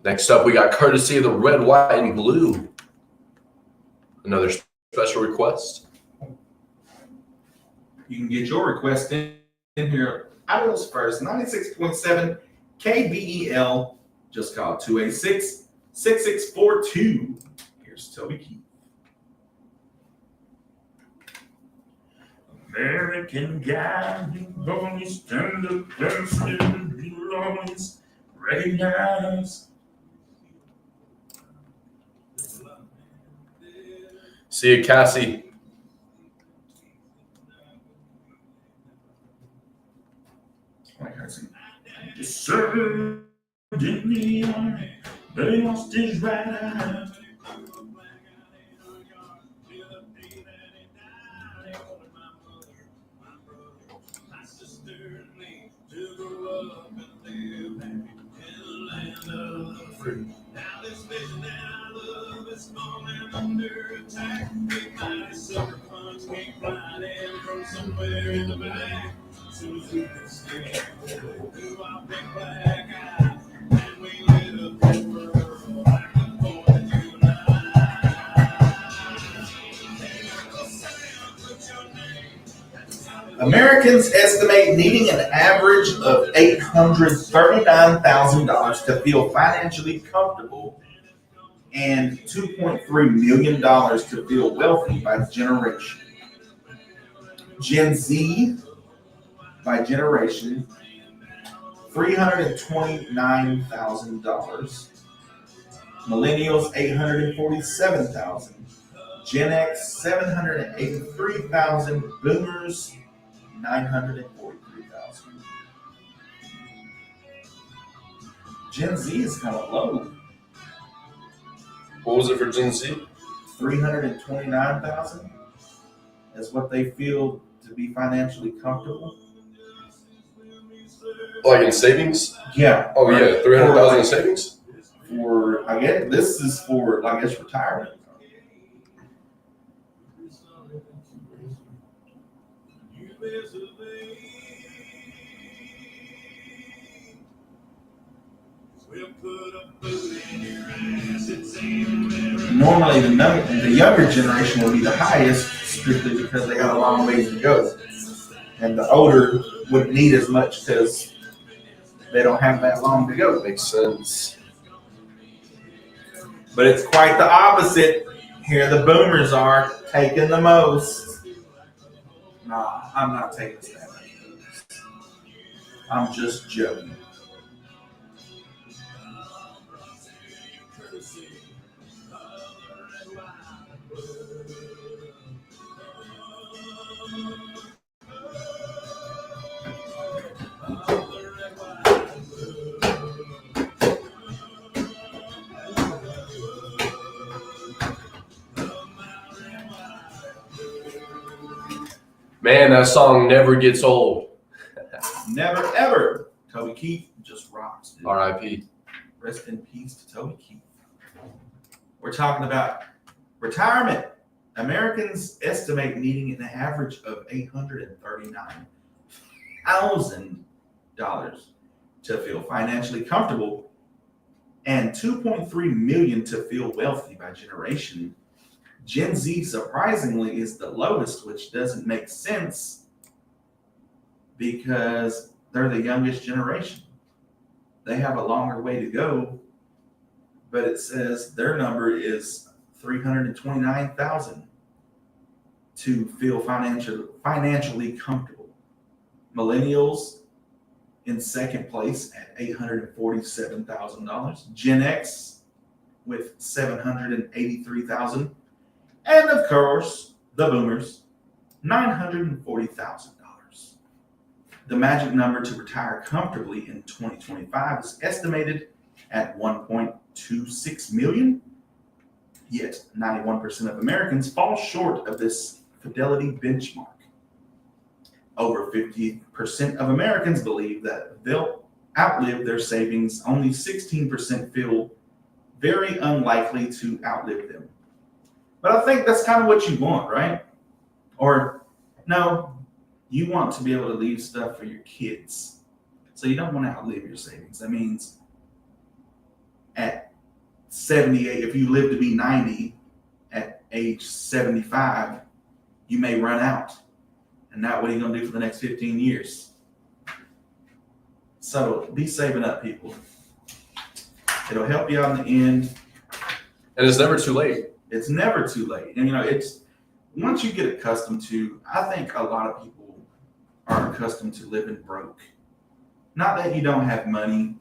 Next up, we got courtesy of the Red, White, and Blue. Another special request. You can get your request in here. Idols First, 96.7 KBEL. Just call 286-6642. Here's Toby Keith. American guy, you always stand up and stand, you always recognize. See you, Cassie. Just served in the army, but he lost his right eye. Now this vision that I love is falling under attack. Big mighty sucker punch came flying in from somewhere in the back. Soon as we could see through our big black eye, and we lit up that pearl back and forth to you and I. Americans estimate needing an average of $839,000 to feel financially comfortable and $2.3 million to feel wealthy by generation. Gen Z by generation, $329,000. Millennials, $847,000. Gen X, $783,000. Boomers, $943,000. Gen Z is kind of low. What was it for Gen Z? 329,000. as what they feel to be financially comfortable. Like in savings? Yeah. Oh Right. yeah, 300,000 in savings. For I guess this is for I guess retirement. Normally, the younger generation will be the highest strictly because they got a long ways to go, and the older wouldn't need as much because they don't have that long to go. Makes sense. But it's quite the opposite. Here, the boomers are taking the most. Nah, I'm not taking a stab at the boomers. I'm just joking. Man, that song never gets old. Never ever. Toby Keith just rocks, dude. R.I.P. Rest in peace to Toby Keith. We're talking about retirement. Americans estimate needing an average of $839,000 to feel financially comfortable and 2.3 million to feel wealthy by generation. Gen Z, surprisingly, is the lowest, which doesn't make sense because they're the youngest generation. They have a longer way to go, but it says their number is 329,000 to feel financially comfortable. Millennials in second place at $847,000. Gen X with $783,000. And of course, the boomers, $940,000. The magic number to retire comfortably in 2025 is estimated at 1.26 million. Yet 91% of Americans fall short of this fidelity benchmark. Over 50% of Americans believe that they'll outlive their savings. Only 16% feel very unlikely to outlive them. But I think that's kind of what you want, right? Or no, you want to be able to leave stuff for your kids. So you don't want to outlive your savings. That means at 78, if you live to be 90, at age 75, you may run out. And now what are you going to do for the next 15 years? So be saving up, people. It'll help you out in the end. And it's never too late. It's never too late. And it's once you get accustomed to, I think a lot of people are accustomed to living broke. Not that you don't have money,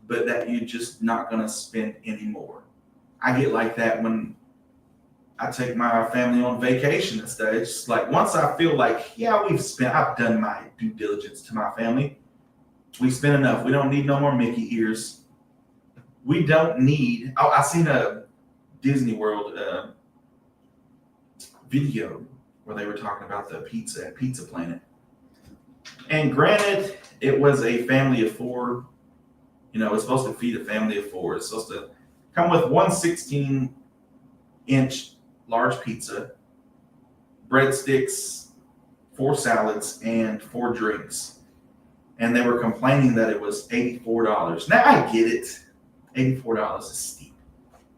but that you're just not going to spend anymore. I get like that when I take my family on vacation and stuff. It's just like once I feel like, yeah, I've done my due diligence to my family. We spent enough. We don't need no more Mickey ears. We don't need, I seen a Disney World video where they were talking about the pizza at Pizza Planet. And granted, it was a family of four. It's supposed to feed a family of four. It's supposed to come with one 16-inch large pizza, breadsticks, 4 salads, and 4 drinks. And they were complaining that it was $84. Now I get it. $84 is steep.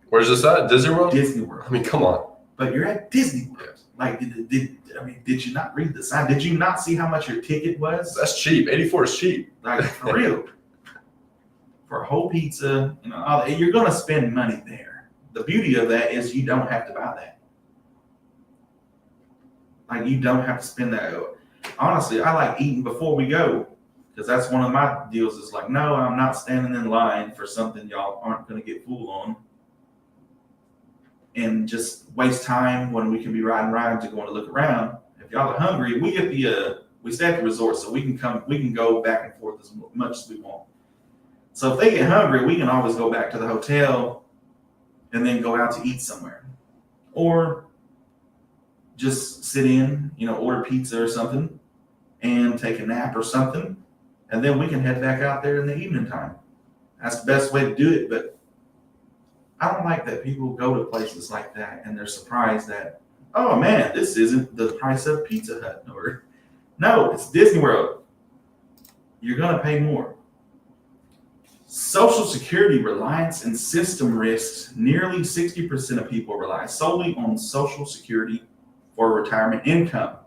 Where's this at? Disney World? Disney World. I mean, come on. But you're at Disney World. Yes. Like, did you not read the sign? Did you not see how much your ticket was? That's cheap. 84 is cheap. Like, for real. For a whole pizza, you're going to spend money there. The beauty of that is you don't have to buy that. Like, you don't have to spend that. Honestly, I like eating before we go because that's one of my deals is like, no, I'm not standing in line for something y'all aren't going to get fooled on. And just waste time when we can be riding rides and going to look around. If y'all are hungry, we get we stay at the resort, so we can go back and forth as much as we want. So if they get hungry, we can always go back to the hotel and then go out to eat somewhere. Or just sit in, order pizza or something and take a nap or something. And then we can head back out there in the evening time. That's the best way to do it. But I don't like that people go to places like that and they're surprised that, oh man, this isn't the price of Pizza Hut. Or no, it's Disney World. You're going to pay more. Social Security reliance and system risks. Nearly 60% of people rely solely on Social Security for retirement income.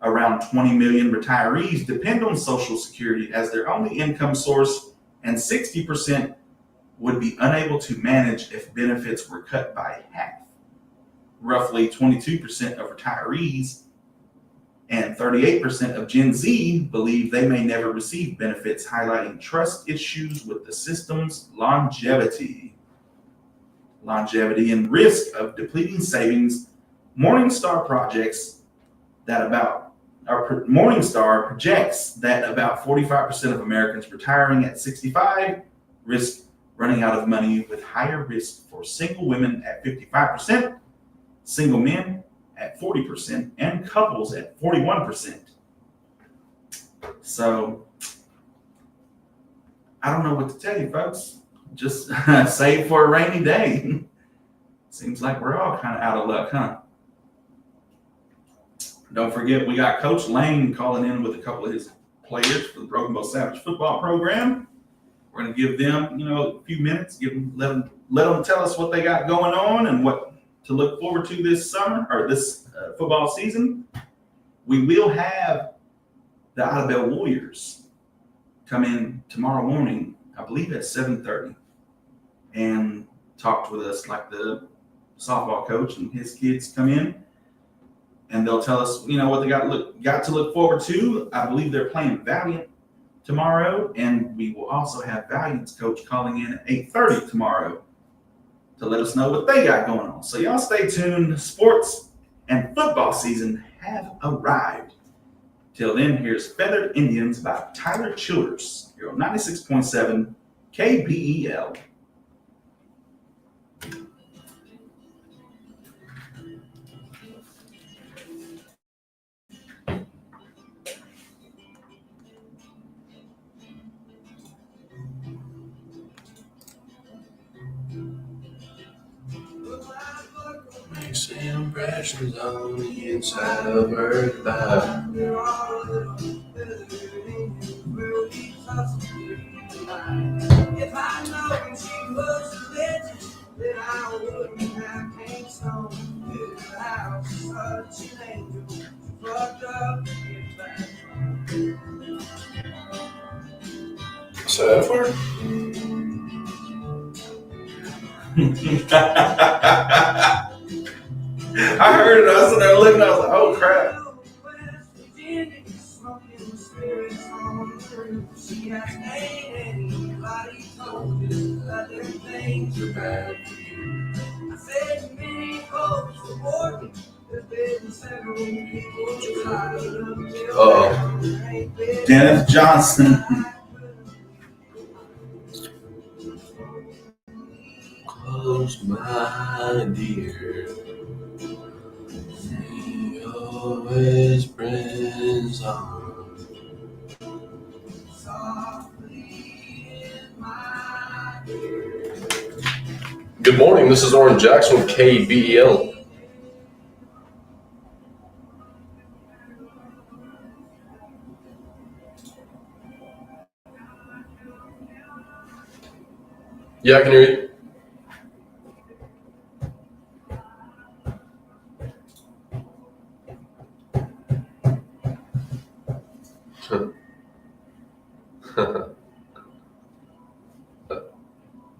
Around 20 million retirees depend on Social Security as their only income source, and 60% would be unable to manage if benefits were cut by half. Roughly 22% of retirees and 38% of Gen Z believe they may never receive benefits, highlighting trust issues with the system's longevity and risk of depleting savings. Morningstar projects that Morningstar projects that about 45% of Americans retiring at 65 risk running out of money, with higher risk for single women at 55%, single men at 40%, and couples at 41%. So I don't know what to tell you, folks. Just save for a rainy day. Seems like we're all kind of out of luck, huh? Don't forget, we got Coach Lane calling in with a couple of his players for the Broken Bow Savage football program. We're going to give them, a few minutes, let them tell us what they got going on and what to look forward to this summer or this football season. We will have the Idabel Warriors come in tomorrow morning, I believe at 7:30, and talk with us like the softball coach and his kids come in. And they'll tell us, what they got to look forward to. I believe they're playing Valiant tomorrow, and we will also have Valiant's coach calling in at 8:30 tomorrow to let us know what they got going on. So y'all stay tuned. Sports and football season have arrived. Till then, here's Feathered Indians by Tyler Childers here on 96.7 KBEL. Makes impressions on the inside of her thigh. If I know she was a legend, then I wouldn't have came stone. I was such an angel, she fucked up to get back. So that word? I heard it. I was sitting there looking. I was like, "Oh crap!" She has made anybody told you that their things are bad for you. I said many folks report me. There's been several people trying to Dennis Johnson. Close my dear. See always friends on. Good morning, this is Oran Jackson with KBEL. Yeah, I can hear you.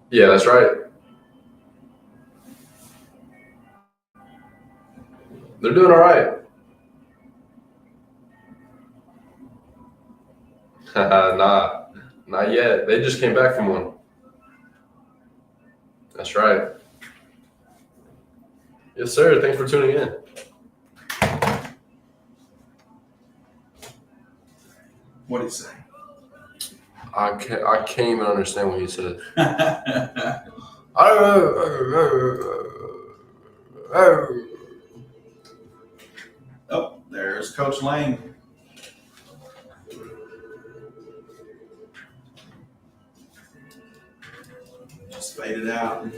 Yeah, that's right. They're doing all right. Nah, not yet. They just came back from one. That's right. Yes, sir. Thanks for tuning in. What did he say? I can't even understand what he said. There's Coach Lane. Just faded out.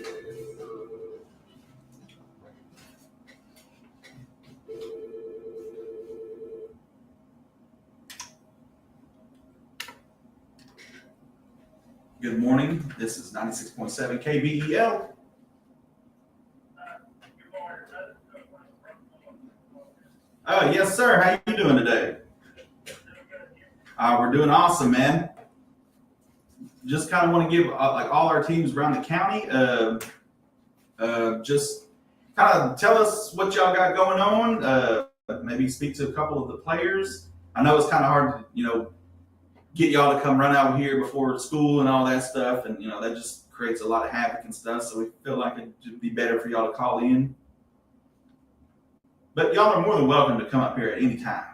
Good morning. This is 96.7 KBEL. Yes, sir. How you doing today? We're doing awesome, man. Just kind of want to give like all our teams around the county, just kind of tell us what y'all got going on. Maybe speak to a couple of the players. I know it's kind of hard to, get y'all to come run out here before school and all that stuff, and that just creates a lot of havoc and stuff. So we feel like it'd be better for y'all to call in. But y'all are more than welcome to come up here at any time.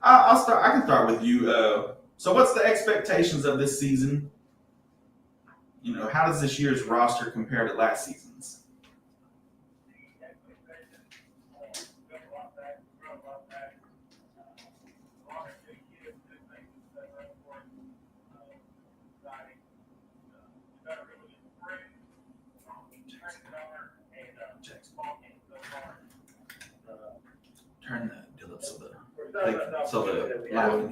I'll start. I can start with you. So, what's the expectations of this season? How does this year's roster compare to last season's? Turn the deal up so the live can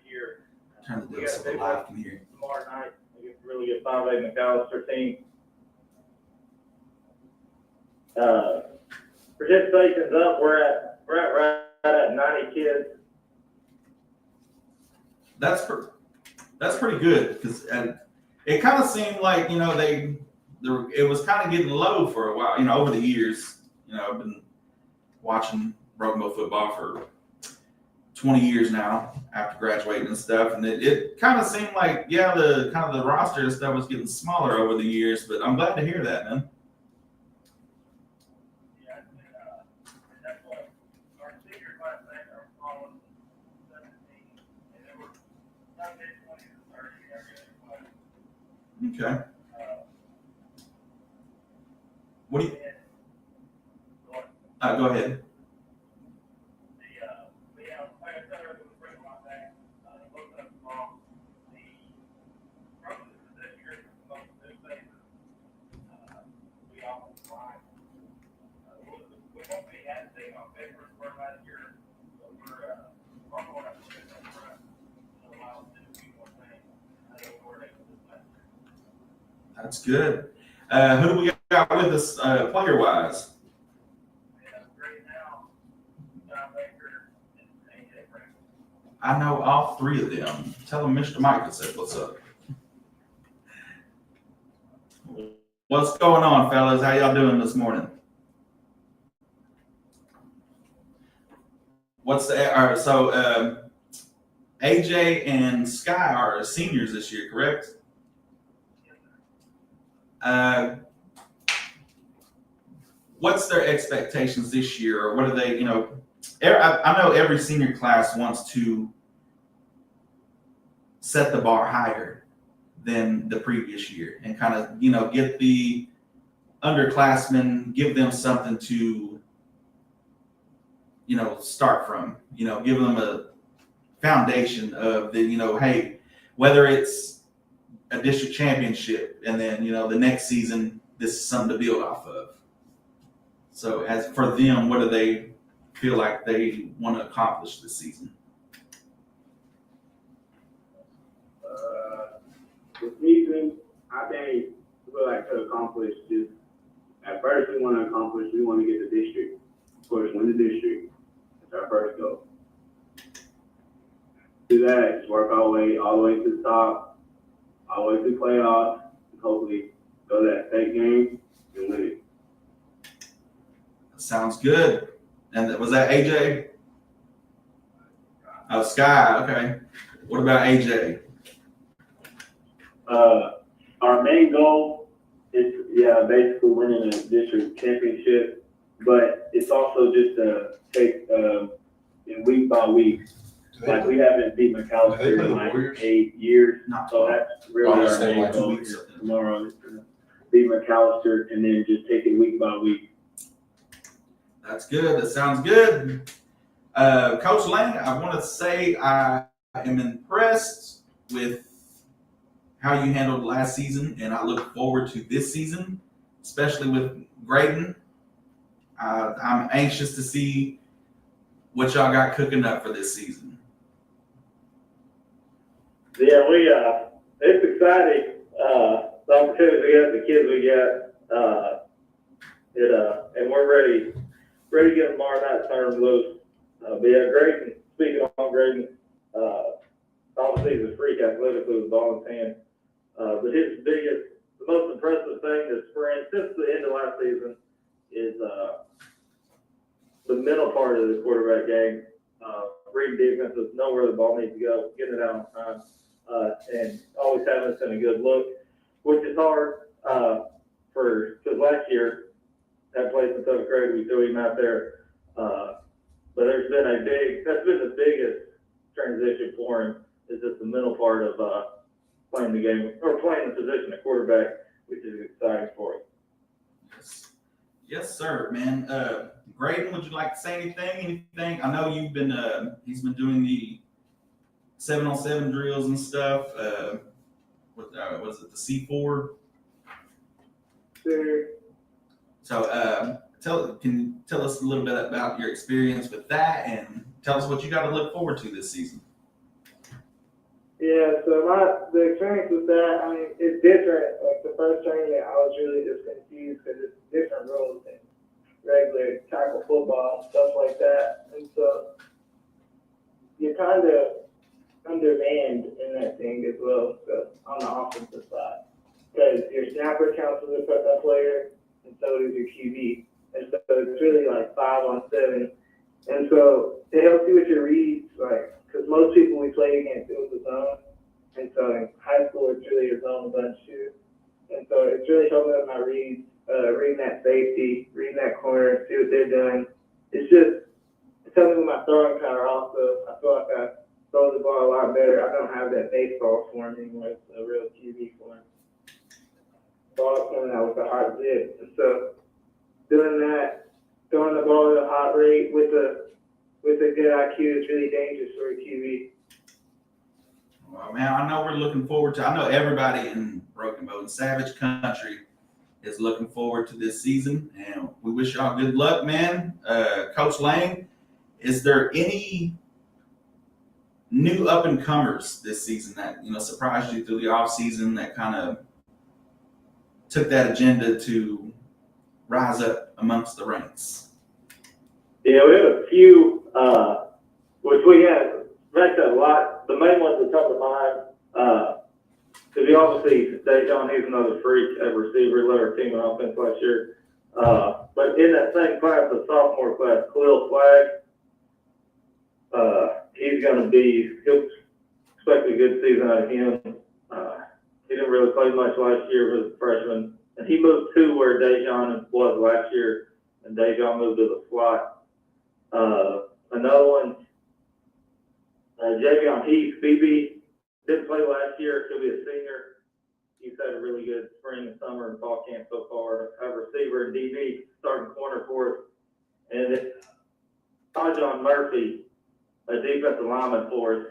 hear. Turn the deal so the live can hear. Tomorrow night, against a really good 5A McAllister team. Participation's up. We're at right at 90 kids. That's pretty good because it kind of seemed like it was kind of getting low for a while. Over the years, I've been watching Broken Bow football for 20 years now after graduating and stuff, and it kind of seemed like the roster and stuff was getting smaller over the years, but I'm glad to hear that, man. That's what our senior class are following 17, and they were not 20 to 30 every other class. Okay. What do you? Go ahead. That's good. Who do we got with us player-wise? I know all three of them. Tell them Mr. Micah said what's up. What's going on, fellas? How y'all doing this morning? So AJ and Sky are seniors this year, correct? What's their expectations this year, or what are they? I know every senior class wants to set the bar higher than the previous year, and kind of get the underclassmen, give them something to start from. Give them a foundation of hey, whether it's a district championship, and then the next season this is something to build off of. So as for them, what do they feel like they want to accomplish this season? This season, I think we feel like to accomplish just at first we want to get the district. Of course, win the district. That's our first goal. Do that, just work our way all the way to the top, all the way to the playoffs, and hopefully go to that state game and win it. Sounds good. And was that AJ? Oh, Sky. Okay. What about AJ? Our main goal is basically winning a district championship, but it's also just to take in week by week Like, we haven't beat Do they McAllister play in the like Warriors? 8 years. Not So tomorrow. that's really I'm our just saying, main like, 2 goal weeks. here tomorrow is to beat McAllister and then just take it week by week. That's good. That sounds good. Coach Lang, I want to say I am impressed with how you handled last season, and I look forward to this season, especially with Graydon. I'm anxious to see what y'all got cooking up for this season. Yeah, it's exciting. The opportunities we got, the kids we got, and we're ready to get tomorrow night turned loose. But yeah, Graydon, speaking on Graydon, obviously he's a freak athletically with the ball in his hand. But the most impressive thing this spring, since the end of last season, is the mental part of the quarterback game. Reading defenses, know where the ball needs to go, getting it out on time, and always having us in a good look, which is hard because last year, that place in 7th grade, we threw him out there. But that's been the biggest transition for him, is just the mental part of playing the game, or playing the position of quarterback, which is exciting for him. Yes, sir, man. Graydon, would you like to say anything? I know he's been doing the 7-on-7 drills and stuff. Was it the C4? Sure. So, can you tell us a little bit about your experience with that, and tell us what you got to look forward to this season? Yeah, so the experience with that, I mean, it's different. Like the first training, I was really just confused because it's different rules than regular tackle football and stuff like that. And so you're kind of undermanned in that thing as well, so on the offensive side. Because your snapper counts as a player, and so does your QB. And so it's really like 5-on-7. And so it helps you with your reads, like, because most people we play against, it was a zone. And so in high school, it's really a zone bunch too. And so it's really helping with my reads, reading that safety, reading that corner, see what they're doing. It's helping with my throwing power also. I feel like I throw the ball a lot better. I don't have that baseball form anymore. It's a real QB form. Ball coming out with a hot zip. And so doing that, throwing the ball at a hot rate with a good IQ is really dangerous for a QB. Well, man, I know we're looking forward to. I know everybody in Broken Bow and Savage Country is looking forward to this season, and we wish y'all good luck, man. Coach Lang, is there any new up and comers this season that surprised you through the off season that kind of took that agenda to rise up amongst the ranks? Yeah, we had a few, which we had ranked a lot. The main ones that come to mind, because you obviously, Dejon, he's another freak at receiver, led our team in offense last year. But in that same class, the sophomore class, Khalil Flagg, he'll expect a good season out of him. He didn't really play much last year as a freshman. And he moved to where Dejon was last year, and Dejon moved to the slot. Another one, Javion Heath, BB, didn't play last year. He'll be a senior. He's had a really good spring and summer and fall camp so far. A receiver and DB, starting corner for us. And then Tajon Murphy, a defensive lineman for us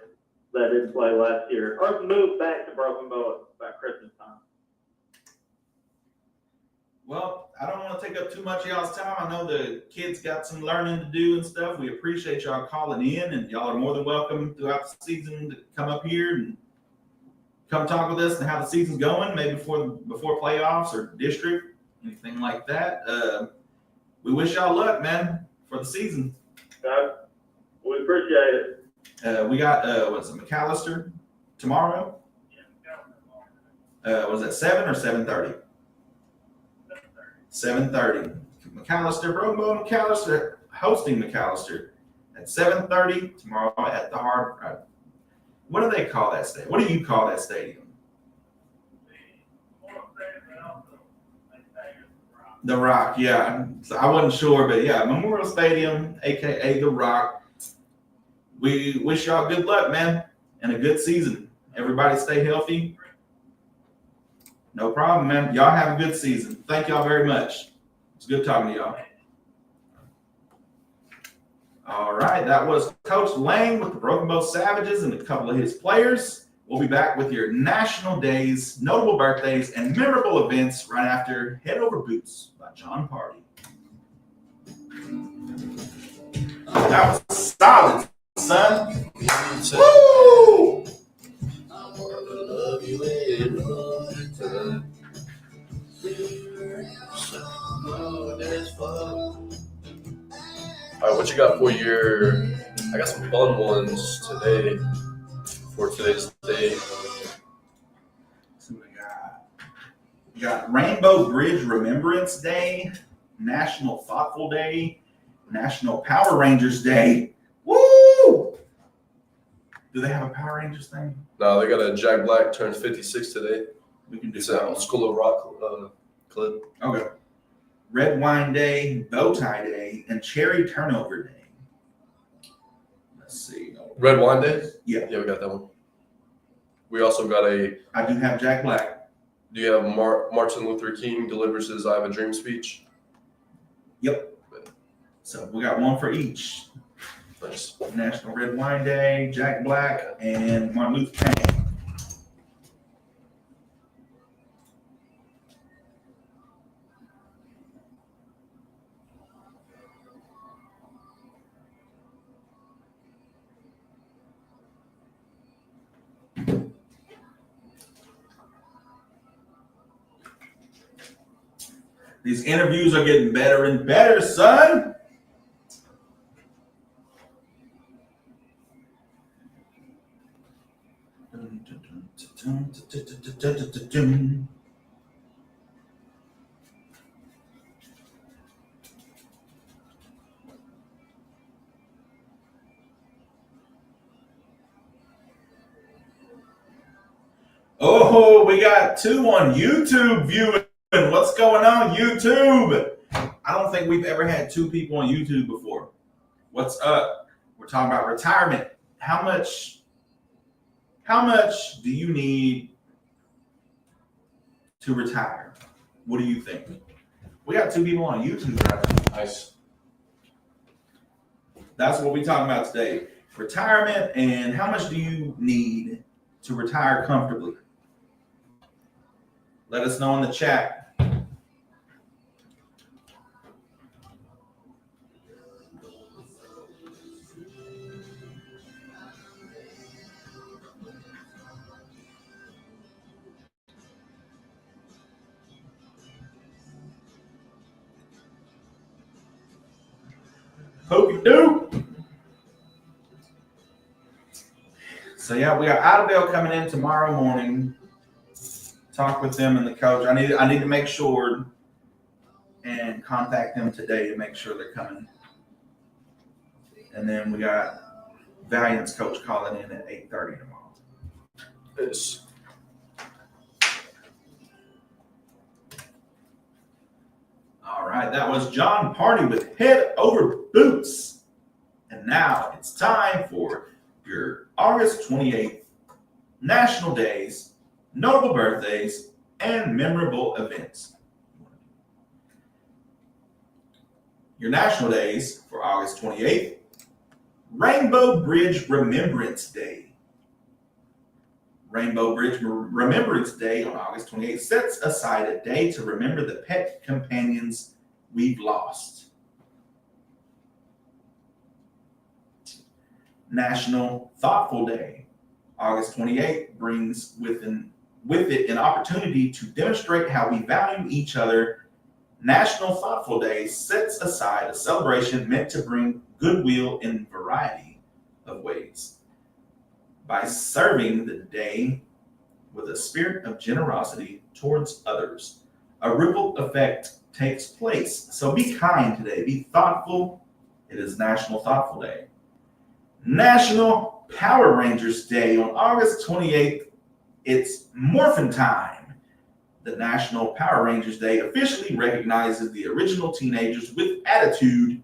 that didn't play last year, or moved back to Broken Bow by Christmas time. Well, I don't want to take up too much of y'all's time. I know the kids got some learning to do and stuff. We appreciate y'all calling in, and y'all are more than welcome throughout the season to come up here and come talk with us and how the season's going, maybe before playoffs or district, anything like that. We wish y'all luck, man, for the season. We appreciate it. We got McAllister tomorrow? Was that 7 or 7:30? 7:30. McAllister, Broken Bow and McAllister hosting McAllister at 7:30 tomorrow at the Hard. What do they call that stadium? What do you call that stadium? The Rock, yeah. So I wasn't sure, but yeah, Memorial Stadium, aka The Rock. we wish y'all good luck, man, and a good season. Everybody stay healthy. No problem, man. Y'all have a good season. Thank y'all very much. It's good talking to y'all. All right, that was Coach Lane with the Broken Bow Savages and a couple of his players. We'll be back with your national days, notable birthdays, and memorable events right after Head Over Boots by John Party. That was solid, son. Woo! All right, what you got for your? I got some fun ones today for today's day. So we got Rainbow Bridge Remembrance Day, National Thoughtful Day, National Power Rangers Day. Woo! Do they have a Power Rangers thing? No, they got a Jack Black turns 56 today. We can do It's that a one. School of Rock clip. Okay. Red Wine Day, Bow Tie Day, and Cherry Turnover Day. Let's see. Red Wine Day? Yeah. Yeah, we got that one. We also got a. I do have Jack Black. Do you have Martin Luther King delivers his "I Have a Dream" speech? Yep. So we got one for each. Nice. National Red Wine Day, Jack Black, and Martin Luther King. These interviews are getting better and better, son. Oh, we got two on YouTube viewing. What's going on, YouTube? I don't think we've ever had two people on YouTube before. What's up? We're talking about retirement. How much do you need to retire? What do you think? We got two people on YouTube right now. Nice. That's what we're talking about today. Retirement and how much do you need to retire comfortably? Let us know in the chat. Hope you do. So yeah, we got Idabel coming in tomorrow morning. Talk with them and the coach. I need to make sure and contact them today to make sure they're coming. And then we got Valiant's coach calling in at 8:30 tomorrow. Yes. All right, that was John Party with Head Over Boots. And now it's time for your August 28th National Days, notable birthdays, and memorable events. Your national days for August 28th, Rainbow Bridge Remembrance Day. Rainbow Bridge Remembrance Day on August 28th sets aside a day to remember the pet companions we've lost. National Thoughtful Day. August 28th brings with it an opportunity to demonstrate how we value each other. National Thoughtful Day sets aside a celebration meant to bring goodwill in a variety of ways. By serving the day with a spirit of generosity towards others, a ripple effect takes place. So be kind today, be thoughtful. It is National Thoughtful Day. National Power Rangers Day on August 28th. It's Morphin' Time. The National Power Rangers Day officially recognizes the original teenagers with attitude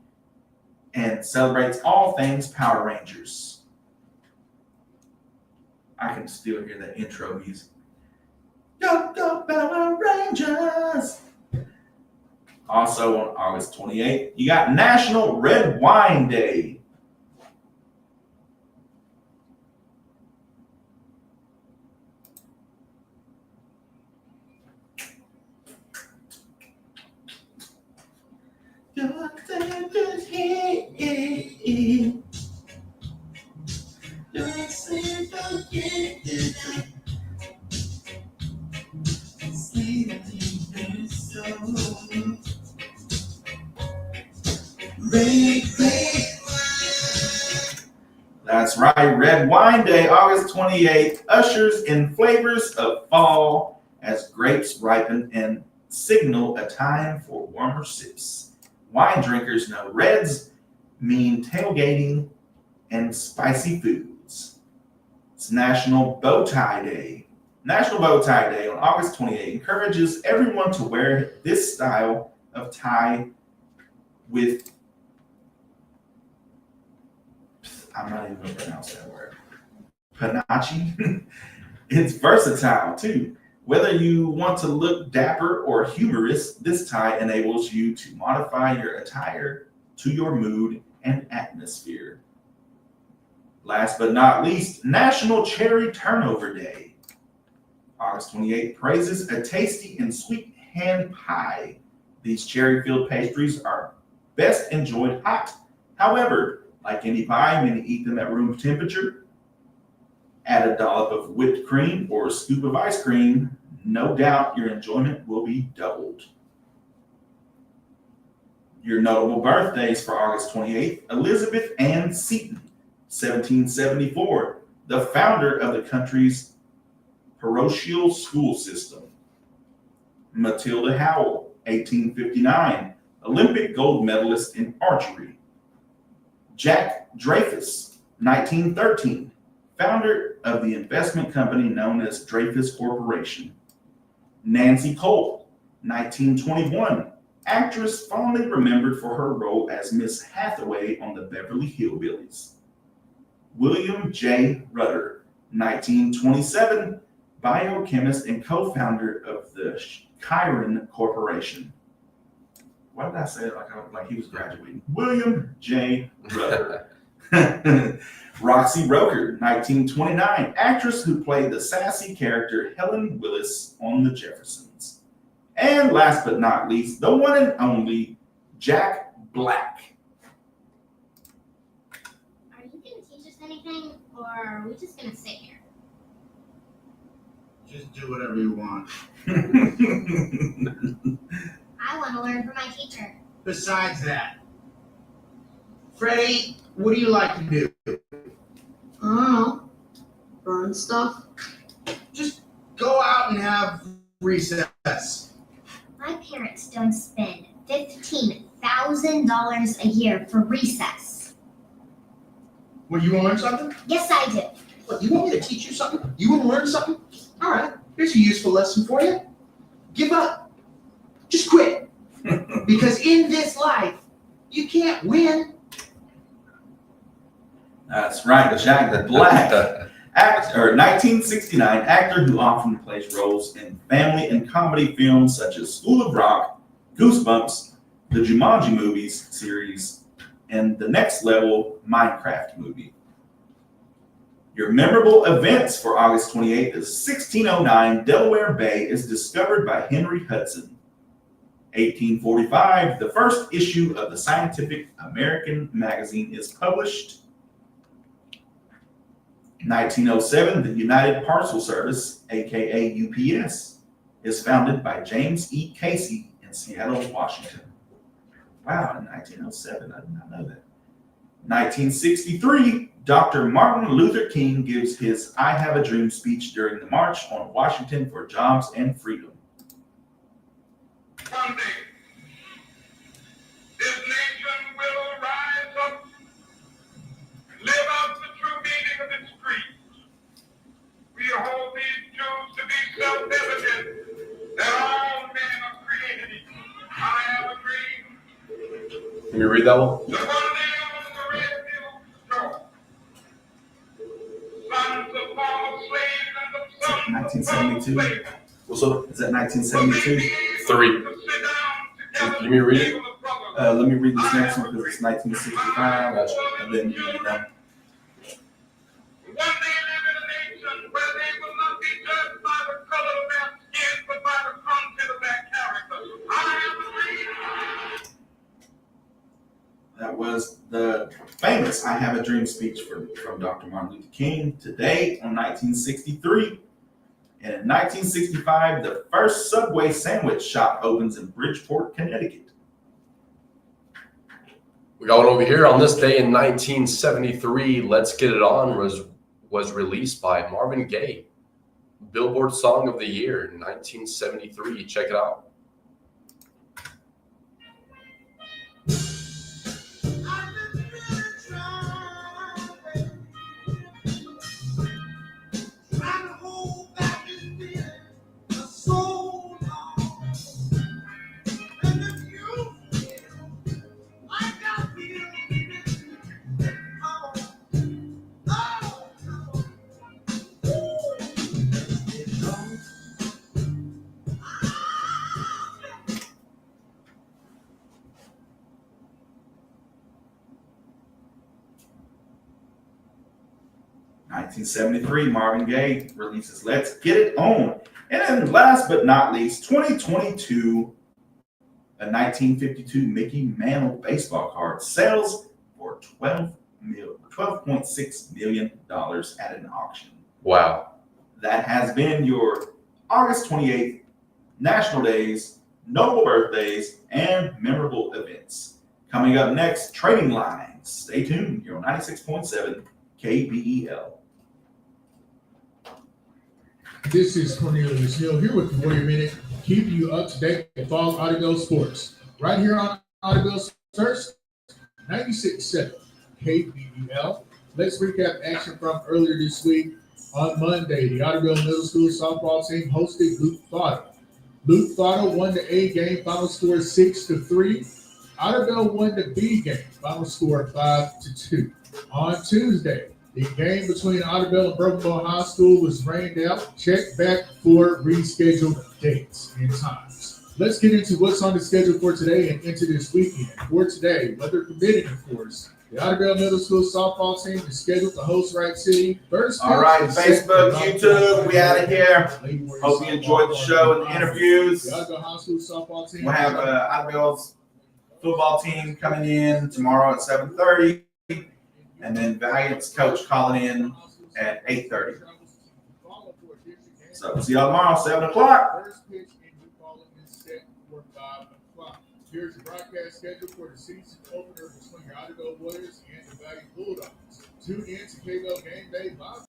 and celebrates all things Power Rangers. I can still hear that intro music. Go, go, Power Rangers! Also on August 28th, you got National Red Wine Day. That's right, Red Wine Day, August 28th, ushers in flavors of fall as grapes ripen and signal a time for warmer sips. Wine drinkers know reds mean tailgating and spicy foods. It's National Bow Tie Day. National Bow Tie Day on August 28th encourages everyone to wear this style of tie with, I'm not even going to pronounce that word, panache. It's versatile too. Whether you want to look dapper or humorous, this tie enables you to modify your attire to your mood and atmosphere. Last but not least, National Cherry Turnover Day. August 28th praises a tasty and sweet hand pie. These cherry-filled pastries are best enjoyed hot. However, like any pie, many eat them at room temperature. Add a dollop of whipped cream or a scoop of ice cream. No doubt your enjoyment will be doubled. Your notable birthdays for August 28th, Elizabeth Ann Seton, 1774, the founder of the country's parochial school system. Matilda Howell, 1859, Olympic gold medalist in archery. Jack Dreyfus, 1913, founder of the investment company known as Dreyfus Corporation. Nancy Cole, 1921, actress fondly remembered for her role as Miss Hathaway on the Beverly Hillbillies. William J. Rudder, 1927, biochemist and co-founder of the Chiron Corporation. Why did I say it like he was graduating? William J. Rudder. Roxy Roker, 1929, actress who played the sassy character Helen Willis on The Jeffersons. And last but not least, the one and only Jack Black. Are you going to teach us anything, or are we just going to sit here? Just do whatever you want. I want to learn from my teacher. Besides that, Freddie, what do you like to do? I don't know. Burn stuff? Just go out and have recess. My parents don't spend $15,000 a year for recess. What, you want to learn something? Yes, I do. What, you want me to teach you something? You want to learn something? All right, here's a useful lesson for you. Give up. Just quit. Because in this life, you can't win. That's right, Jack the Black. 1969 actor who often plays roles in family and comedy films such as School of Rock, Goosebumps, the Jumanji movies series, and the Next Level Minecraft movie. Your memorable events for August 28th is 1609, Delaware Bay is discovered by Henry Hudson. 1845, the first issue of the Scientific American magazine is published. 1907, the United Parcel Service, aka UPS, is founded by James E. Casey in Seattle, Washington. Wow, in 1907, I did not know that. 1963, Dr. Martin Luther King gives his I Have a Dream speech during the March on Washington for Jobs and Freedom. One day, this nation will rise up and live out the true meaning of its creed. We hold these truths to be self-evident that all men are created equal. I have a dream. Can you read that one? The one day on the red field strong. Sons of former slaves 1972. Is that 1972? 3. You me read it? Let me read this next one because it's 1965. Gotcha. And then you read that. One day live in a nation where they will not be judged by the color of their skin, but by the content of their character. I am the dream. That was the famous I Have a Dream speech from Dr. Martin Luther King today on 1963. And in 1965, the first Subway sandwich shop opens in Bridgeport, Connecticut. We got one over here. On this day in 1973, Let's Get It On was released by Marvin Gaye. Billboard Song of the Year in 1973. Check it out. In 1973, Marvin Gaye releases Let's Get It On. And then last but not least, 2022, a 1952 Mickey Mantle baseball card sells for $12.6 million at an auction. Wow. That has been your August 28th National Days, notable birthdays, and memorable events. Coming up next, Trading Lines. Stay tuned. You're on 96.7 KBEL. This is Cornelius Hill here with the Warrior Minute, keeping you up to date with all Audubon sports. Right here on Audubon Search, 96.7 KBEL. Let's recap action from earlier this week. On Monday, the Audubon Middle School softball team hosted Luke Thottle. Luke Thottle won the A game, final score 6-3. Audubon won the B game, final score 5-2. On Tuesday, the game between Audubon and Broken Bow High School was rained out. Check back for rescheduled dates and times. Let's get into what's on the schedule for today and into this weekend. For today, weather permitting, of course, the Audubon Middle School softball team is scheduled to host Wright City. All right, Facebook, YouTube, we out of here. Hope you enjoyed the show and the interviews. The Audubon High School softball team. We'll have Audubon's football team coming in tomorrow at 7:30. And then Valiant's coach calling in at 8:30. So see y'all tomorrow, 7 o'clock. First pitch in New Orleans is set for 5 o'clock. Here's the broadcast schedule for the season opener between the Audubon Warriors and the Valiant Bulldogs. Tune in to KBEL Game Day live